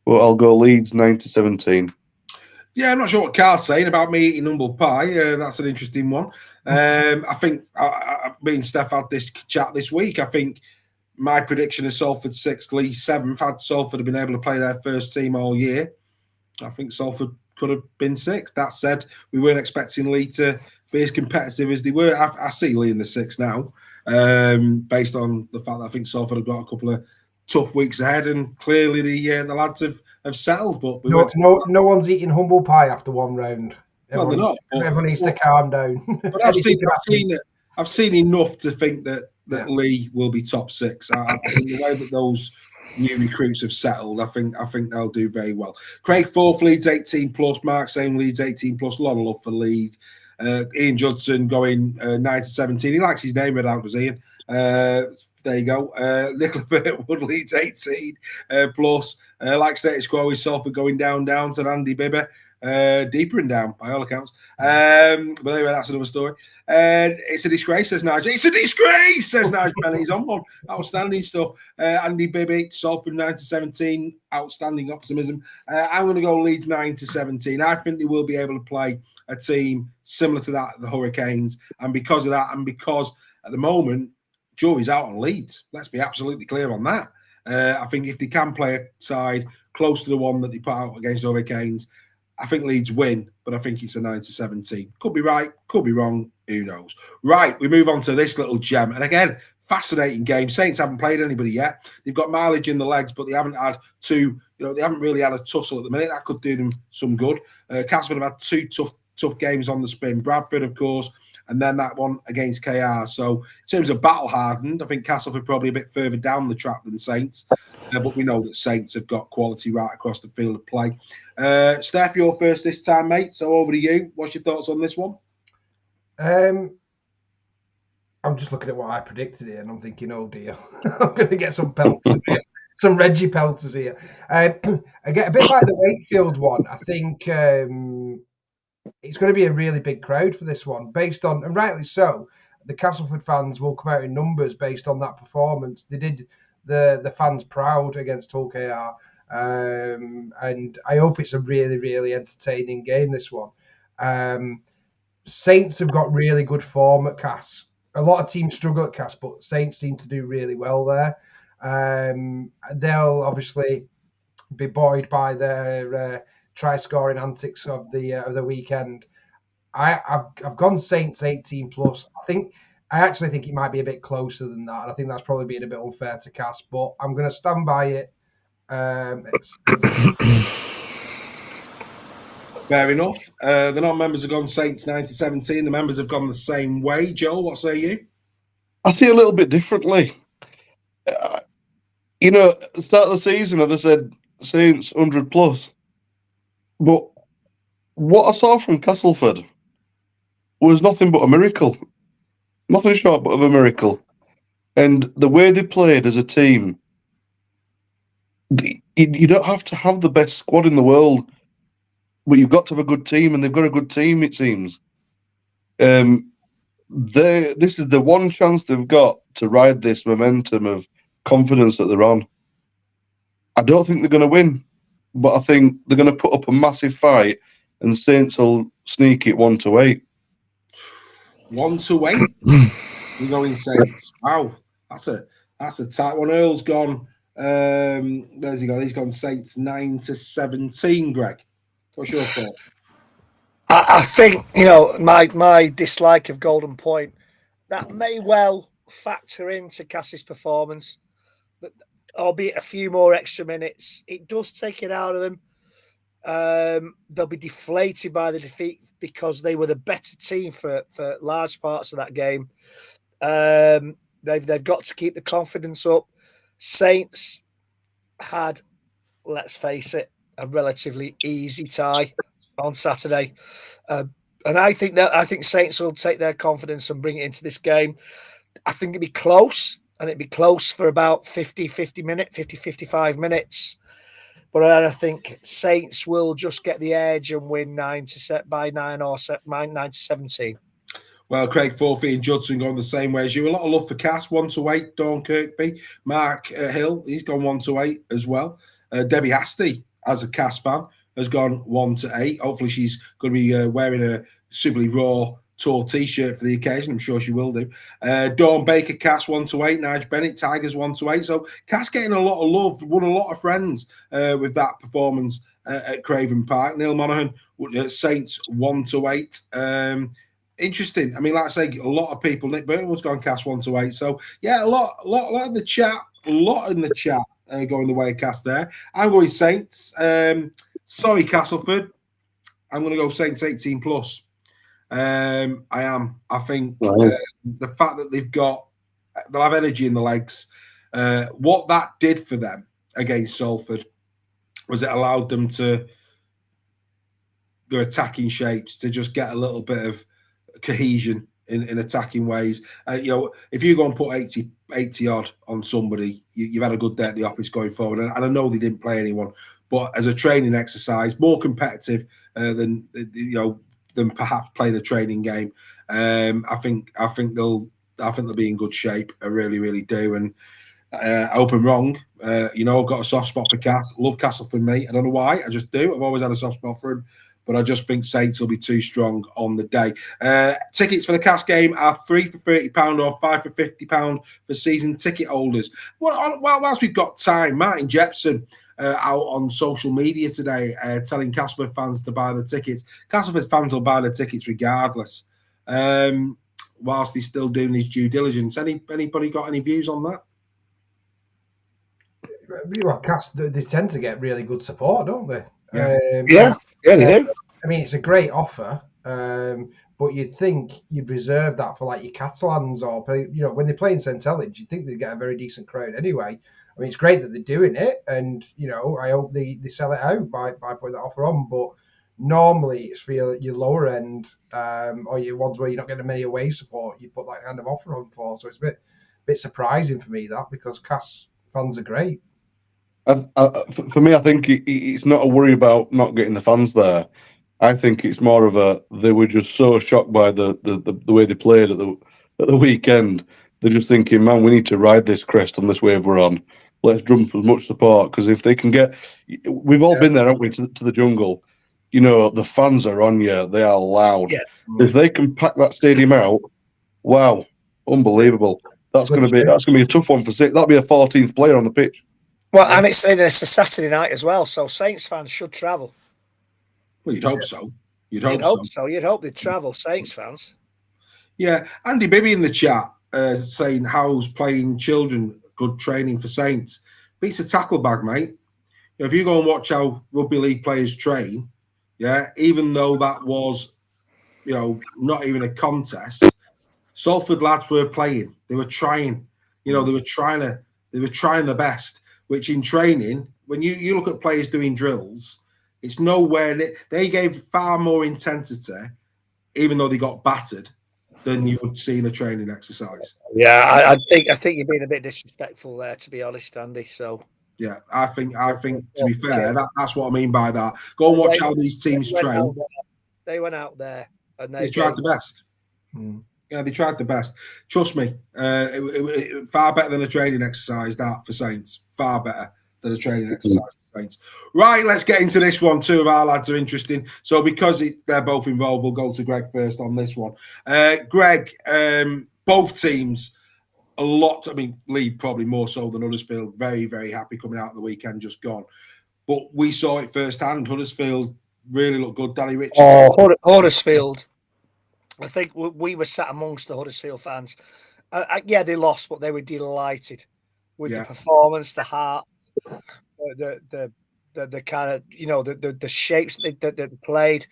But I'll go Leeds 9-17. Yeah, I'm not sure what Carl's saying about me eating humble pie. That's an interesting one. I think me and Steph had this chat this week. I think my prediction is Salford 6th, Leigh 7th. Had Salford have been able to play their first team all year, I think Salford could have been 6th. That said, we weren't expecting Leigh to be as competitive as they were. I see Leigh in the 6th now, based on the fact that I think Salford have got a couple of tough weeks ahead, and clearly the lads have settled. But no one's eating humble pie after one round. Well, they're not. Everyone needs to calm down. But I've seen enough to think that Leigh will be top 6. In the way that those new recruits have settled, I think they'll do very well. Craig 4th, Leeds 18+. Mark saying Leeds 18+. A lot of love for Leeds. Ian Judson going 9-17. He likes his name read out, does Ian? There you go. Nicola Burtwood Leeds 18+. Like status quo is Salford going down to Andy Bibber. Deeper and down by all accounts. But anyway, that's another story. It's a disgrace, says Nigel. It's a disgrace, says Nigel. He's on one. Outstanding stuff. Andy Bibby, Salford 9-17. Outstanding optimism. I'm going to go Leeds 9-17. I think they will be able to play a team similar to that of the Hurricanes. And because of that, and because at the moment, jury's out on Leeds. Let's be absolutely clear on that. I think if they can play a side close to the one that they put out against the Hurricanes, I think Leeds win, but I think it's a 9-17. Could be right, could be wrong, who knows. Right, we move on to this little gem. And again, fascinating game. Saints haven't played anybody yet. They've got mileage in the legs, but they haven't had they haven't really had a tussle at the minute. That could do them some good. Castelford have had 2 tough games on the spin. Bradford, of course, and then that one against KR. So in terms of battle hardened, I think Castelford probably a bit further down the track than Saints. But we know that Saints have got quality right across the field of play. Steph, you're first this time, mate. So over to you. What's your thoughts on this one? I'm just looking at what I predicted here, and I'm thinking, oh dear, I'm going to get some pelters here, some Reggie pelters here. I get a bit like the Wakefield one. I think it's going to be a really big crowd for this one, based on, and rightly so, the Castleford fans will come out in numbers based on that performance. They did the fans proud against Hull KR, and I hope it's a really, really entertaining game, this one. Saints have got really good form at Cas. A lot of teams struggle at Cas, but Saints seem to do really well there. They'll obviously be buoyed by their try-scoring antics of the weekend. I've gone Saints 18+. I actually think it might be a bit closer than that, and I think that's probably being a bit unfair to Cas, but I'm going to stand by it. Fair enough. The non-members have gone Saints 9-17. The members have gone the same way. Joel, what say you? I see a little bit differently. At the start of the season, I'd have said Saints 100+. But what I saw from Castleford was nothing but a miracle. Nothing short but of a miracle. And the way they played as a team, you don't have to have the best squad in the world, but you've got to have a good team, and they've got a good team, it seems. This is the one chance they've got to ride this momentum of confidence that they're on. I don't think they're going to win, but I think they're going to put up a massive fight, and Saints will sneak it 1-8. 1-8. We're going Saints. Wow, that's a tight one. Earl's gone. Where's he gone? He's gone Saints 9-17. Greg, what's your thought? I think my dislike of Golden Point, that may well factor into Cass's performance, but albeit a few more extra minutes, it does take it out of them. They'll be deflated by the defeat because they were the better team for large parts of that game. They've got to keep the confidence up. Saints had, let's face it, a relatively easy tie on Saturday. And I think Saints will take their confidence and bring it into this game. I think it'd be close, and it'd be close for about 55 minutes. But I think Saints will just get the edge and win 9 to 17. Well, Craig Forfeit and Judson going the same way as you. A lot of love for Cass, 1-8. Dawn Kirkby, Mark Hill, he's gone 1-8 as well. Debbie Hasty, as a Cass fan, has gone 1-8. Hopefully, she's going to be wearing a Super League Raw Tour T-shirt for the occasion. I'm sure she will do. Dawn Baker, Cass 1-8. Nige Bennett, Tigers 1-8. So Cass getting a lot of love, won a lot of friends with that performance at Craven Park. Neil Monaghan, Saints 1-8. Interesting. I mean, like I say, a lot of people. Nick Burtonwood's gone Cass 1-8. So yeah, a lot in the chat. Going the way of Cass there. I'm going Saints. Sorry, Castelford. I'm going to go Saints 18 plus. I am. I think the fact that they'll have energy in the legs. What that did for them against Salford was it allowed them to their attacking shapes to just get a little bit of cohesion in attacking ways. If you go and put 80 odd on somebody, you've had a good day at the office going forward. And I know they didn't play anyone, but as a training exercise, more competitive than perhaps playing a training game. I think they'll be in good shape. I really, really do. And I hope I'm wrong. I've got a soft spot for Cass. Love Castleford, mate. I don't know why. I just do. I've always had a soft spot for him. But I just think Saints will be too strong on the day. Tickets for the Cass game are 3 for £30 or 5 for £50 for season ticket holders. Whilst we've got time, Martin Jepson out on social media today telling Castleford fans to buy the tickets. Castleford fans will buy the tickets regardless, whilst he's still doing his due diligence. Anybody got any views on that? Well, Cass, they tend to get really good support, don't they? Yeah, they do. I mean, it's a great offer, but you'd think you'd reserve that for like your Catalans or when they play in St Helens, you'd think they'd get a very decent crowd anyway. I mean, it's great that they're doing it, and I hope they sell it out by putting that offer on. But normally, it's for your lower end or your ones where you're not getting many away support. You put that kind of offer on for, so it's a bit surprising for me that because Cass fans are great. For me, I think it's not a worry about not getting the fans there. I think it's more of they were just so shocked by the way they played at the weekend. They're just thinking, man, we need to ride this crest on this wave we're on. Let's drum for as much support, because if they can we've all been there, haven't we, to the jungle. The fans are on you. They are loud. Yeah. If they can pack that stadium out, wow, unbelievable. That's going to be a tough one for Saints. That'll be a 14th player on the pitch. Well, and it's a Saturday night as well, so Saints fans should travel. Well, you'd hope so. You'd hope so. You'd hope they'd travel, Saints fans. Yeah, Andy Bibby in the chat saying, how's playing children good training for Saints? Beats a tackle bag, mate. If you go and watch how rugby league players train, even though that was, not even a contest, Salford lads were playing. They were trying. They were trying their best. Which in training, when you look at players doing drills, it's nowhere they gave far more intensity, even though they got battered, than you would see in a training exercise. Yeah, I think you're being a bit disrespectful there, to be honest, Andy. So yeah, I think to be fair, that's what I mean by that. Go and watch how these teams train. They went out there and they tried the best. Yeah, they tried the best. Trust me, it far better than a training exercise, that for Saints. Far better than a training exercise for Saints. Right, let's get into this one. Two of our lads are interesting. So because they're both involved, we'll go to Greg first on this one. Greg, both teams, a lot. I mean, Leigh probably more so than Huddersfield. Very, very happy coming out of the weekend just gone. But we saw it firsthand. Huddersfield really looked good. Danny Richardson. Oh, Huddersfield. I think we were sat amongst the Huddersfield fans. Yeah, they lost, but they were delighted with the performance, the heart, the the kind of the shapes that they played.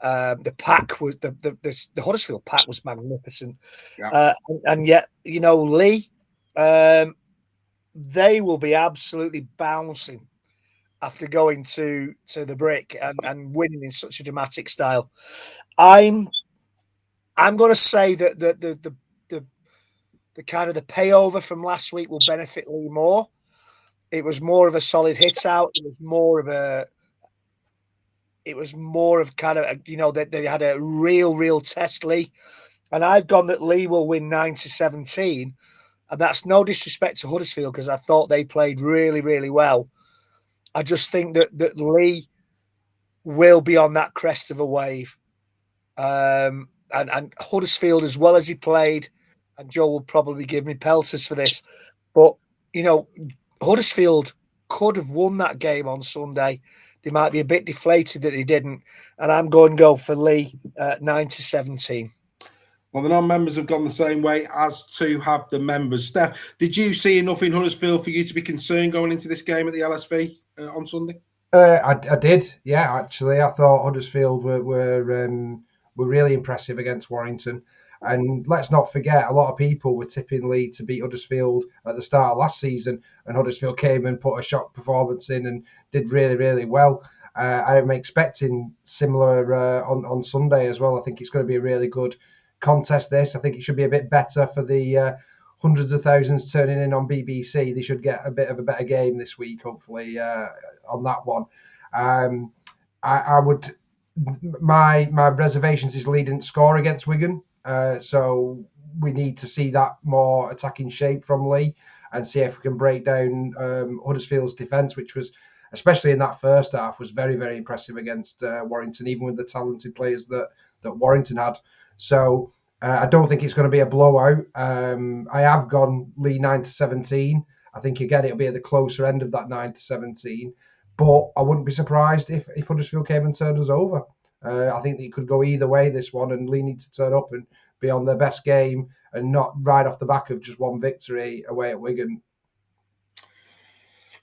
The pack was the Huddersfield pack was magnificent, and yet Leigh, they will be absolutely bouncing after going to the brick and winning in such a dramatic style. I'm going to say that the kind of the payover from last week will benefit Leigh more. It was more of a solid hit out. It was more of kind of that they had a real test, Leigh. And I've gone that Leigh will win 9-17, and that's no disrespect to Huddersfield because I thought they played really well. I just think that Leigh will be on that crest of a wave. And Huddersfield, as well as he played, and Joe will probably give me pelters for this, but, Huddersfield could have won that game on Sunday. They might be a bit deflated that they didn't. And I'm going to go for Leigh 9-17. Well, the non-members have gone the same way, as to have the members. Steph, did you see enough in Huddersfield for you to be concerned going into this game at the LSV on Sunday? I did, yeah. Actually, I thought Huddersfield were really impressive against Warrington. And let's not forget, a lot of people were tipping Leigh to beat Huddersfield at the start of last season, and Huddersfield came and put a shock performance in and did really well. I'm expecting similar on Sunday as well. I think it's going to be a really good contest, this. I think it should be a bit better for the hundreds of thousands turning in on BBC. They should get a bit of a better game this week, hopefully, on that one. I would... My reservations is Leigh didn't score against Wigan. So we need to see that more attacking shape from Leigh and see if we can break down Huddersfield's defence, which was, especially in that first half, was very impressive against Warrington, even with the talented players that Warrington had. So I don't think it's going to be a blowout. I have gone Leigh 9-17. I think, again, it'll be at the closer end of that 9-17. But I wouldn't be surprised if Huddersfield came and turned us over. I think it could go either way, this one, and Leigh needs to turn up and be on their best game and not ride off the back of just one victory away at Wigan.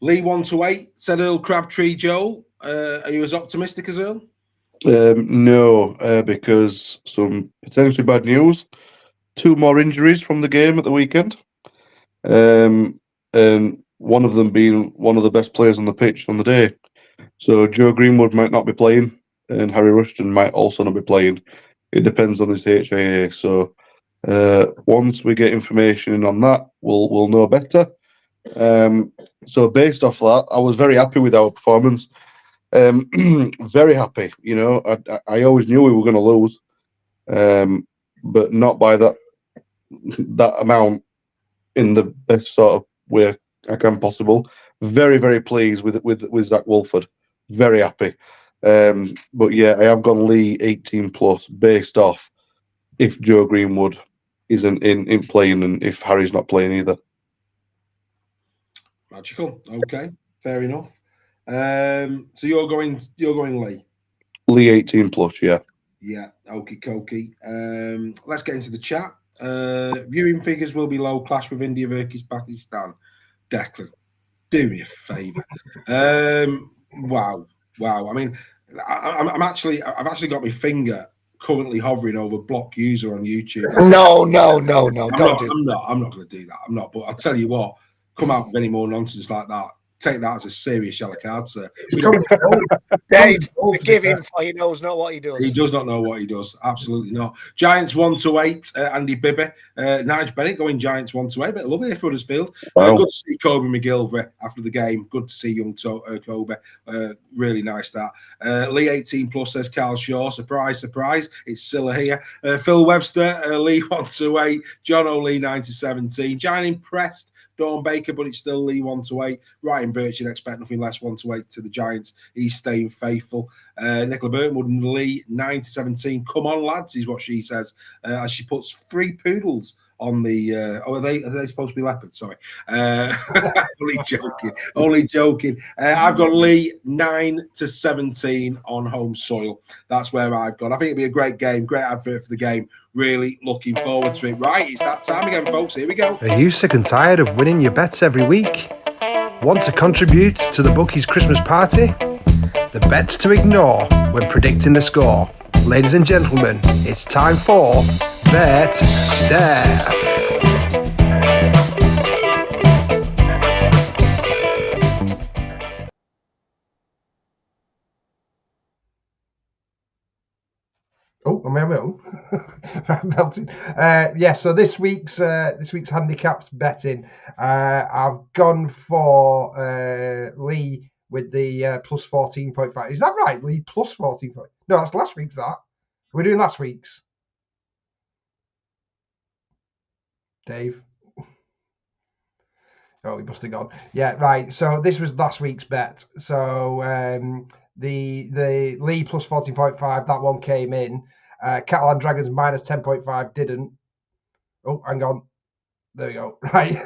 Leigh 1-8, said Earl Crabtree. Joel, are you as optimistic as Earl? No, because some potentially bad news. 2 more injuries from the game at the weekend. And one of them being one of the best players on the pitch on the day. So Joe Greenwood might not be playing, and Harry Rushton might also not be playing. It depends on his HIA. So once we get information on that, we'll know better. So based off that, I was very happy with our performance. Very happy. I always knew we were going to lose, but not by that amount, in the best sort of way I can possible. Very pleased with Zach Wolford. Very happy. But yeah, I have gone Leigh 18+ based off if Joe Greenwood isn't in playing and if Harry's not playing either. Magical. Okay, fair enough. So you're going Leigh. Leigh 18+, yeah. Yeah, okie dokie. Let's get into the chat. Viewing figures will be low. Clash with India versus Pakistan. Declan, do me a favour. Wow. I mean, I've actually got my finger currently hovering over block user on YouTube. No. I'm not going to do that. I'm not. But I'll tell you what. Come out with any more nonsense like that. Take that as a serious yellow card, sir. Dave, forgive him, for he knows not what he does. He does not know what he does. Absolutely not. Giants 1-8. Andy Bibby. Nigel Bennett going Giants 1-8. Bit of love here for Huddersfield. Wow. Good to see Kobe McGilvray after the game. Good to see young Kobe. Really nice that. Leigh 18+, says Carl Shaw. Surprise. It's Scylla here. Phil Webster. Leigh 1-8. John O'Leigh 9-17. Giant impressed. Dawn Baker, but it's still Leigh 1-8. Ryan Birch, you'd expect nothing less 1-8 to the Giants. He's staying faithful. Nicola Burtonwood and Leigh 9-17. Come on, lads, is what she says as she puts 3 poodles on the. Are they supposed to be leopards? Sorry, only joking. I've got Leigh 9-17 on home soil. That's where I've got. I think it'll be a great game, great advert for the game. Really looking forward to it. Right, it's that time again, folks. Here we go. Are you sick and tired of winning your bets every week? Want to contribute to the bookies' Christmas party? The bets to ignore when predicting the score. Ladies and gentlemen, it's time for Bet Steph. Oh, am I on? Melting. So this week's handicaps betting. I've gone for Leigh with the plus 14.5. Is that right, Leigh? Plus 14. No, that's last week's. That we're doing last week's. Dave. Oh, he must have gone. Yeah, right. So this was last week's bet. So the Leigh plus 14.5, that one came in. Catalan Dragons minus 10.5 didn't. Oh, hang on. There we go. Right.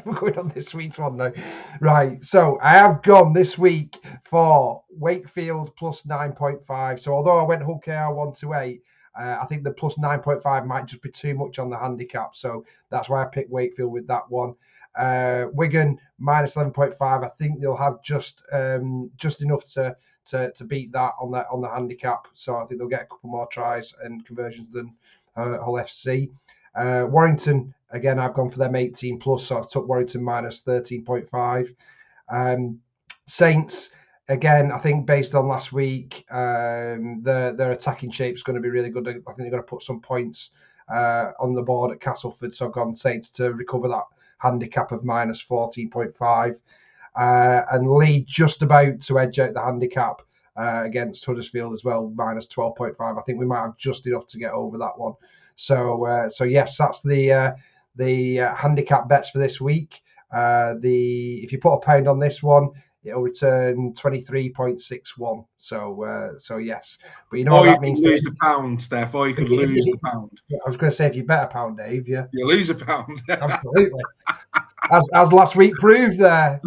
We're going on this week's one now. Right. So I have gone this week for Wakefield plus 9.5. So although I went Hull KR 1 to 8, I think the plus 9.5 might just be too much on the handicap. So that's why I picked Wakefield with that one. Wigan minus 11.5. I think they'll have just enough to beat that on the handicap. So I think they'll get a couple more tries and conversions than Hull FC. Warrington, again, I've gone for them 18 plus, so I took Warrington minus 13.5. Saints, again, I think based on last week, their attacking shape is going to be really good. I think they're going to put some points on the board at Castelford, so I've gone Saints to recover that handicap of minus 14.5. And Leigh just about to edge out the handicap against Huddersfield as well, minus 12.5. I think we might have just enough to get over that one. So yes, that's the handicap bets for this week. If you put £1 on this one, it'll return 23.61. So yes, but you know what that means. You lose the pound, Steph, or you could lose the pound. I was going to say, if you bet £1, Dave, you lose £1. Absolutely. As last week proved there.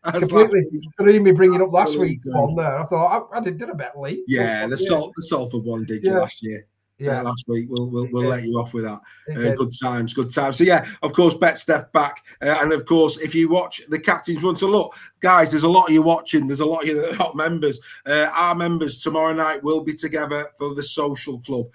Completely threw me bringing up last week's one there. I thought I did a bet, Leigh. Yeah, the Salford one did you last year. Yeah, last week we'll let you off with that. Good times. So yeah, of course, Bet Steph back, and of course, if you watch the captain's run, so look, guys, there's a lot of you watching. There's a lot of you that are not members. Our members tomorrow night will be together for the social club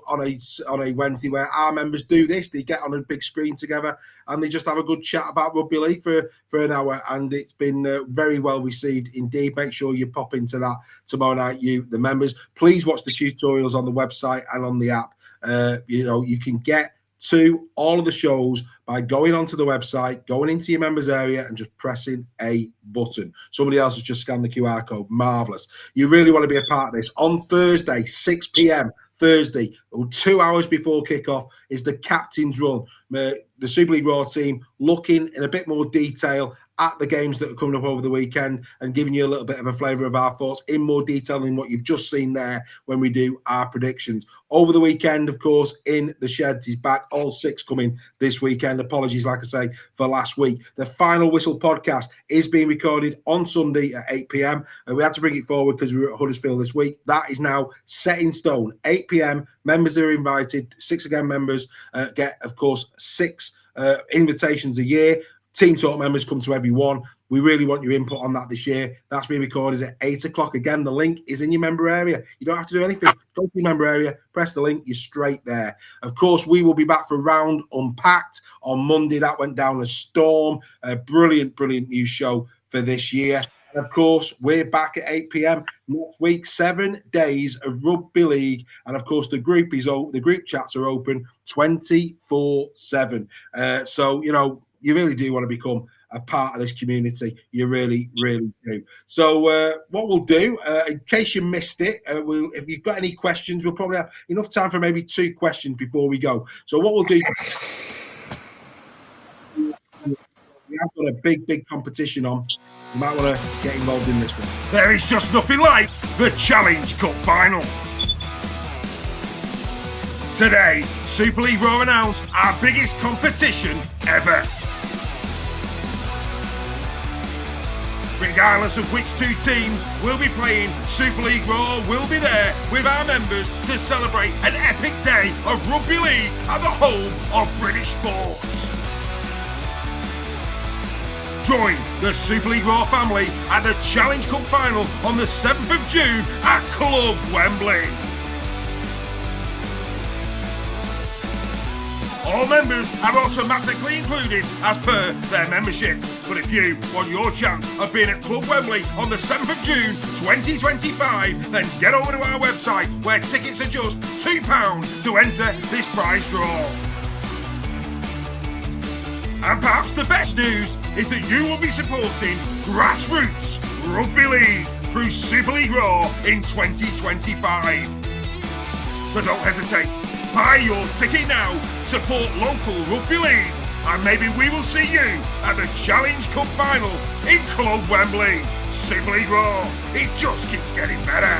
on a Wednesday, where our members do this. They get on a big screen together and they just have a good chat about rugby league for an hour, and it's been very well received indeed. Make sure you pop into that tomorrow night, the members. Please watch the tutorials on the website and on the app. You can get to all of the shows by going onto the website, going into your members area and just pressing a button. Somebody else has just scanned the QR code. Marvellous. You really want to be a part of this. On Thursday, 6 p.m, Thursday, or 2 hours before kickoff, is the captain's run. The Super League Raw team looking in a bit more detail at the games that are coming up over the weekend and giving you a little bit of a flavour of our thoughts in more detail than what you've just seen there when we do our predictions. Over the weekend, of course, In the Sheds is back. All 6 coming this weekend. Apologies, like I say, for last week. The Final Whistle podcast is being recorded on Sunday at 8 p.m. And we had to bring it forward because we were at Huddersfield this week. That is now set in stone. 8 p.m. Members are invited. 6 again members get, of course, 6 invitations a year. Team Talk members come to every one. We really want your input on that this year. That's being recorded at 8 o'clock. Again, the link is in your member area. You don't have to do anything. Go to your member area, press the link, you're straight there. Of course, we will be back for Round Unpacked on Monday. That went down a storm. A brilliant new show for this year. And of course, we're back at 8 p.m. next week. 7 days of rugby league. And of course, the group chats are open 24/7. So, you really do want to become a part of this community. You really do. So what we'll do, in case you missed it, if you've got any questions, we'll probably have enough time for maybe 2 questions before we go. So what we'll do, we have got a big competition on. You might want to get involved in this one. There is just nothing like the Challenge Cup final. Today, Super League Raw announced our biggest competition ever. Regardless of which 2 teams will be playing, Super League Raw will be there with our members to celebrate an epic day of rugby league at the home of British sports. Join the Super League Raw family at the Challenge Cup final on the 7th of June at Club Wembley. All members are automatically included as per their membership. But if you want your chance of being at Club Wembley on the 7th of June 2025, then get over to our website where tickets are just £2 to enter this prize draw. And perhaps the best news is that you will be supporting Grassroots Rugby League through Super League Raw in 2025. So don't hesitate. Buy your ticket now, support local rugby league, and maybe we will see you at the Challenge Cup final in Club Wembley. Super League Raw, it just keeps getting better.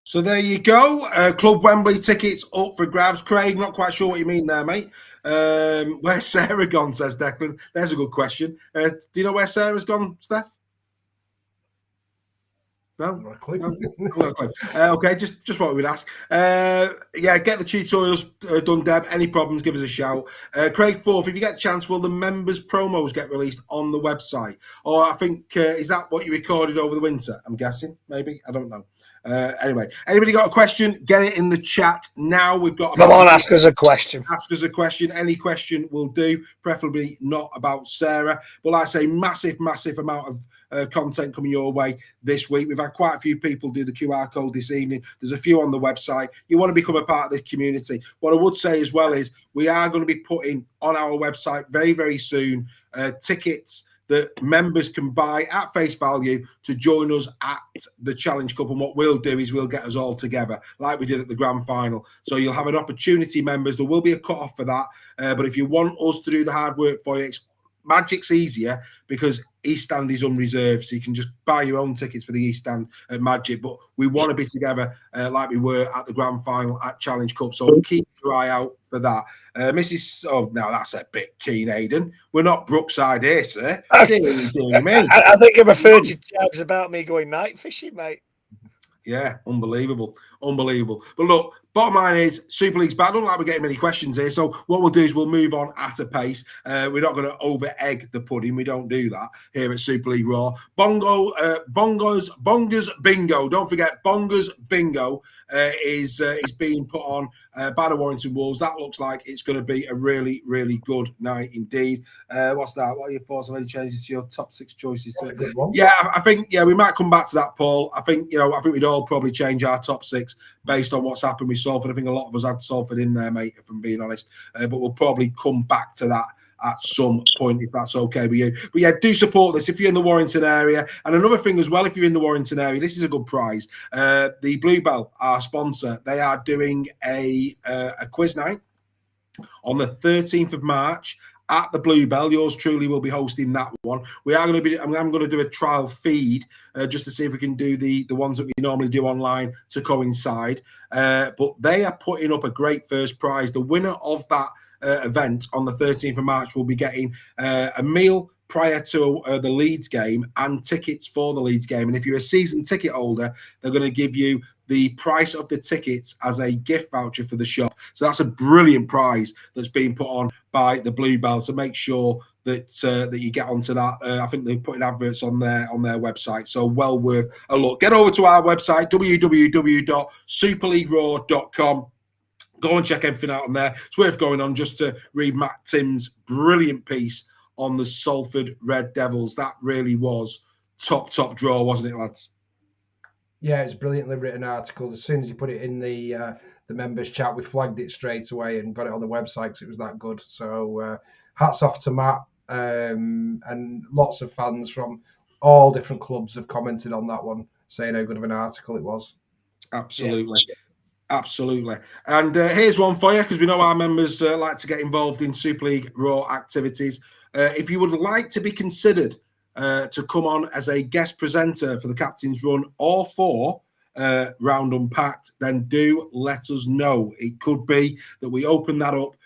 So there you go. Club Wembley tickets up for grabs. Craig, not quite sure what you mean there, mate. Where's Sarah gone, says Declan. There's a good question. Do you know where Sarah's gone, Steph? No? Not a clue. No? Okay, just what we'd ask. Yeah, get the tutorials done, Deb. Any problems, give us a shout. Craig Forth, if you get a chance, will the members' promos get released on the website? Or I think, is that what you recorded over the winter? I'm guessing, maybe. I don't know. Anyway, anybody got a question? Get it in the chat now. We've got. Come on, ask us a question. Ask us a question. Any question will do, preferably not about Sarah. But like I say, massive amount of content coming your way this week. We've had quite a few people do the QR code this evening. There's a few on the website. You want to become a part of this community. What I would say as well is we are going to be putting on our website very soon tickets that members can buy at face value to join us at the Challenge Cup. And what we'll do is we'll get us all together like we did at the grand final. So you'll have an opportunity, members. There will be a cut-off for that. But if you want us to do the hard work for you, Magic's easier because East Stand is unreserved. So you can just buy your own tickets for the East Stand at Magic. But we want to be together like we were at the grand final at Challenge Cup. So keep your eye out for that. Mrs. Oh, no, that's a bit keen, Aidan. We're not Brookside here, sir. I think I referred you jabs about me going night fishing, mate. Yeah, unbelievable. But look, bottom line is Super League's back. I don't like we're getting many questions here. So what we'll do is we'll move on at a pace. We're not going to over egg the pudding. We don't do that here at Super League Raw. Bongers Bingo. Don't forget, Bongers Bingo is being put on by the Warrington Wolves. That looks like it's going to be a really good night indeed. What's that? What are your thoughts on any changes to your top 6 choices? Yeah, I think we might come back to that, Paul. I think we'd all probably change our top 6 based on what's happened with Salford. I think a lot of us had Salford in there, mate, if I'm being honest. But we'll probably come back to that at some point, if that's okay with you. But yeah, do support this if you're in the Warrington area. And another thing as well, if you're in the Warrington area, this is a good prize. The Bluebell, our sponsor, they are doing a quiz night on the 13th of March at the Bluebell. Yours truly will be hosting that one. I'm going to do a trial feed just to see if we can do the ones that we normally do online to coincide. But they are putting up a great first prize. The winner of that event on the 13th of March will be getting a meal prior to the Leeds game and tickets for the Leeds game. And if you're a season ticket holder, they're going to give you the price of the tickets as a gift voucher for the shop. So that's a brilliant prize that's being put on by the Bluebell. So make sure that you get onto that. I think they're putting adverts on their website. So well worth a look. Get over to our website, www.superleagueraw.com. Go and check everything out on there. It's worth going on just to read Matt Tim's brilliant piece on the Salford Red Devils. That really was top draw, wasn't it, lads? Yeah, it's a brilliantly written article. As soon as you put it in the members chat, we flagged it straight away and got it on the website because it was that good. So hats off to Matt, and lots of fans from all different clubs have commented on that one, saying how good of an article it was. Absolutely. Yeah. Absolutely. And here's one for you, because we know our members like to get involved in Super League Raw activities. If you would like to be considered to come on as a guest presenter for the Captain's Run or for Round Unpacked, then do let us know. It could be that we open that up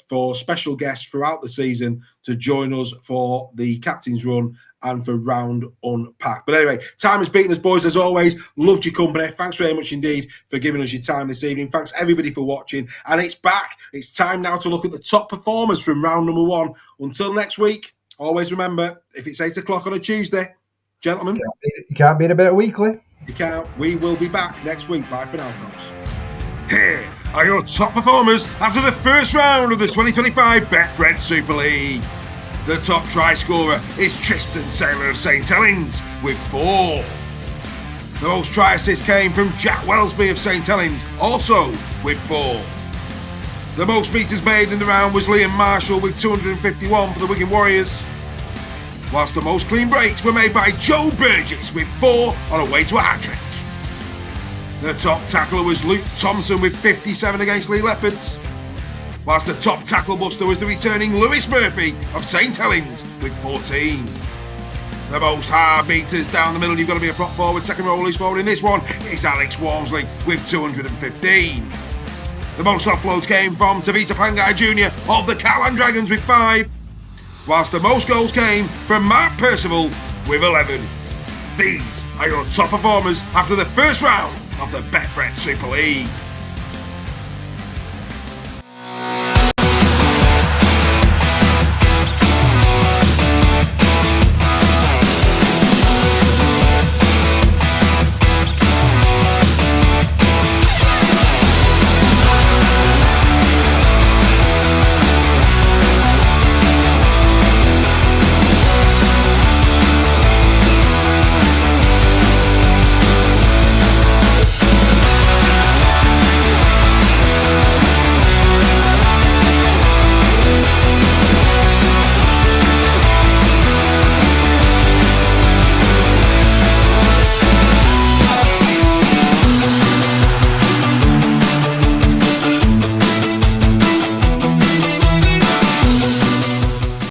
for special guests throughout the season to join us for the Captain's Run and for Round Unpacked. But anyway, time has beaten us, boys, as always. Loved your company. Thanks very much indeed for giving us your time this evening. Thanks, everybody, for watching. And it's back. It's time now to look at the top performers from round number 1. Until next week, always remember, if it's 8 o'clock on a Tuesday, gentlemen. You can't beat a bit of weekly. You can't. We will be back next week. Bye for now, folks. Here are your top performers after the first round of the 2025 Betfred Super League. The top try scorer is Tristan Saylor of St Helens with 4. The most try assists came from Jack Wellesby of St Helens, also with 4. The most meters made in the round was Liam Marshall with 251 for the Wigan Warriors, whilst the most clean breaks were made by Joe Burgess with 4 on a way to a hat-trick. The top tackler was Luke Thompson with 57 against Leigh Leopards, whilst the top tackle buster was the returning Lewis Murphy of St Helens with 14. The most hard beaters down the middle, you've got to be a prop forward, second row loose forward in this one, is Alex Walmsley with 215. The most offloads came from Tavita Pangai Jr. of the Catalan Dragons with 5, whilst the most goals came from Mark Percival with 11. These are your top performers after the first round of the Betfred Super League.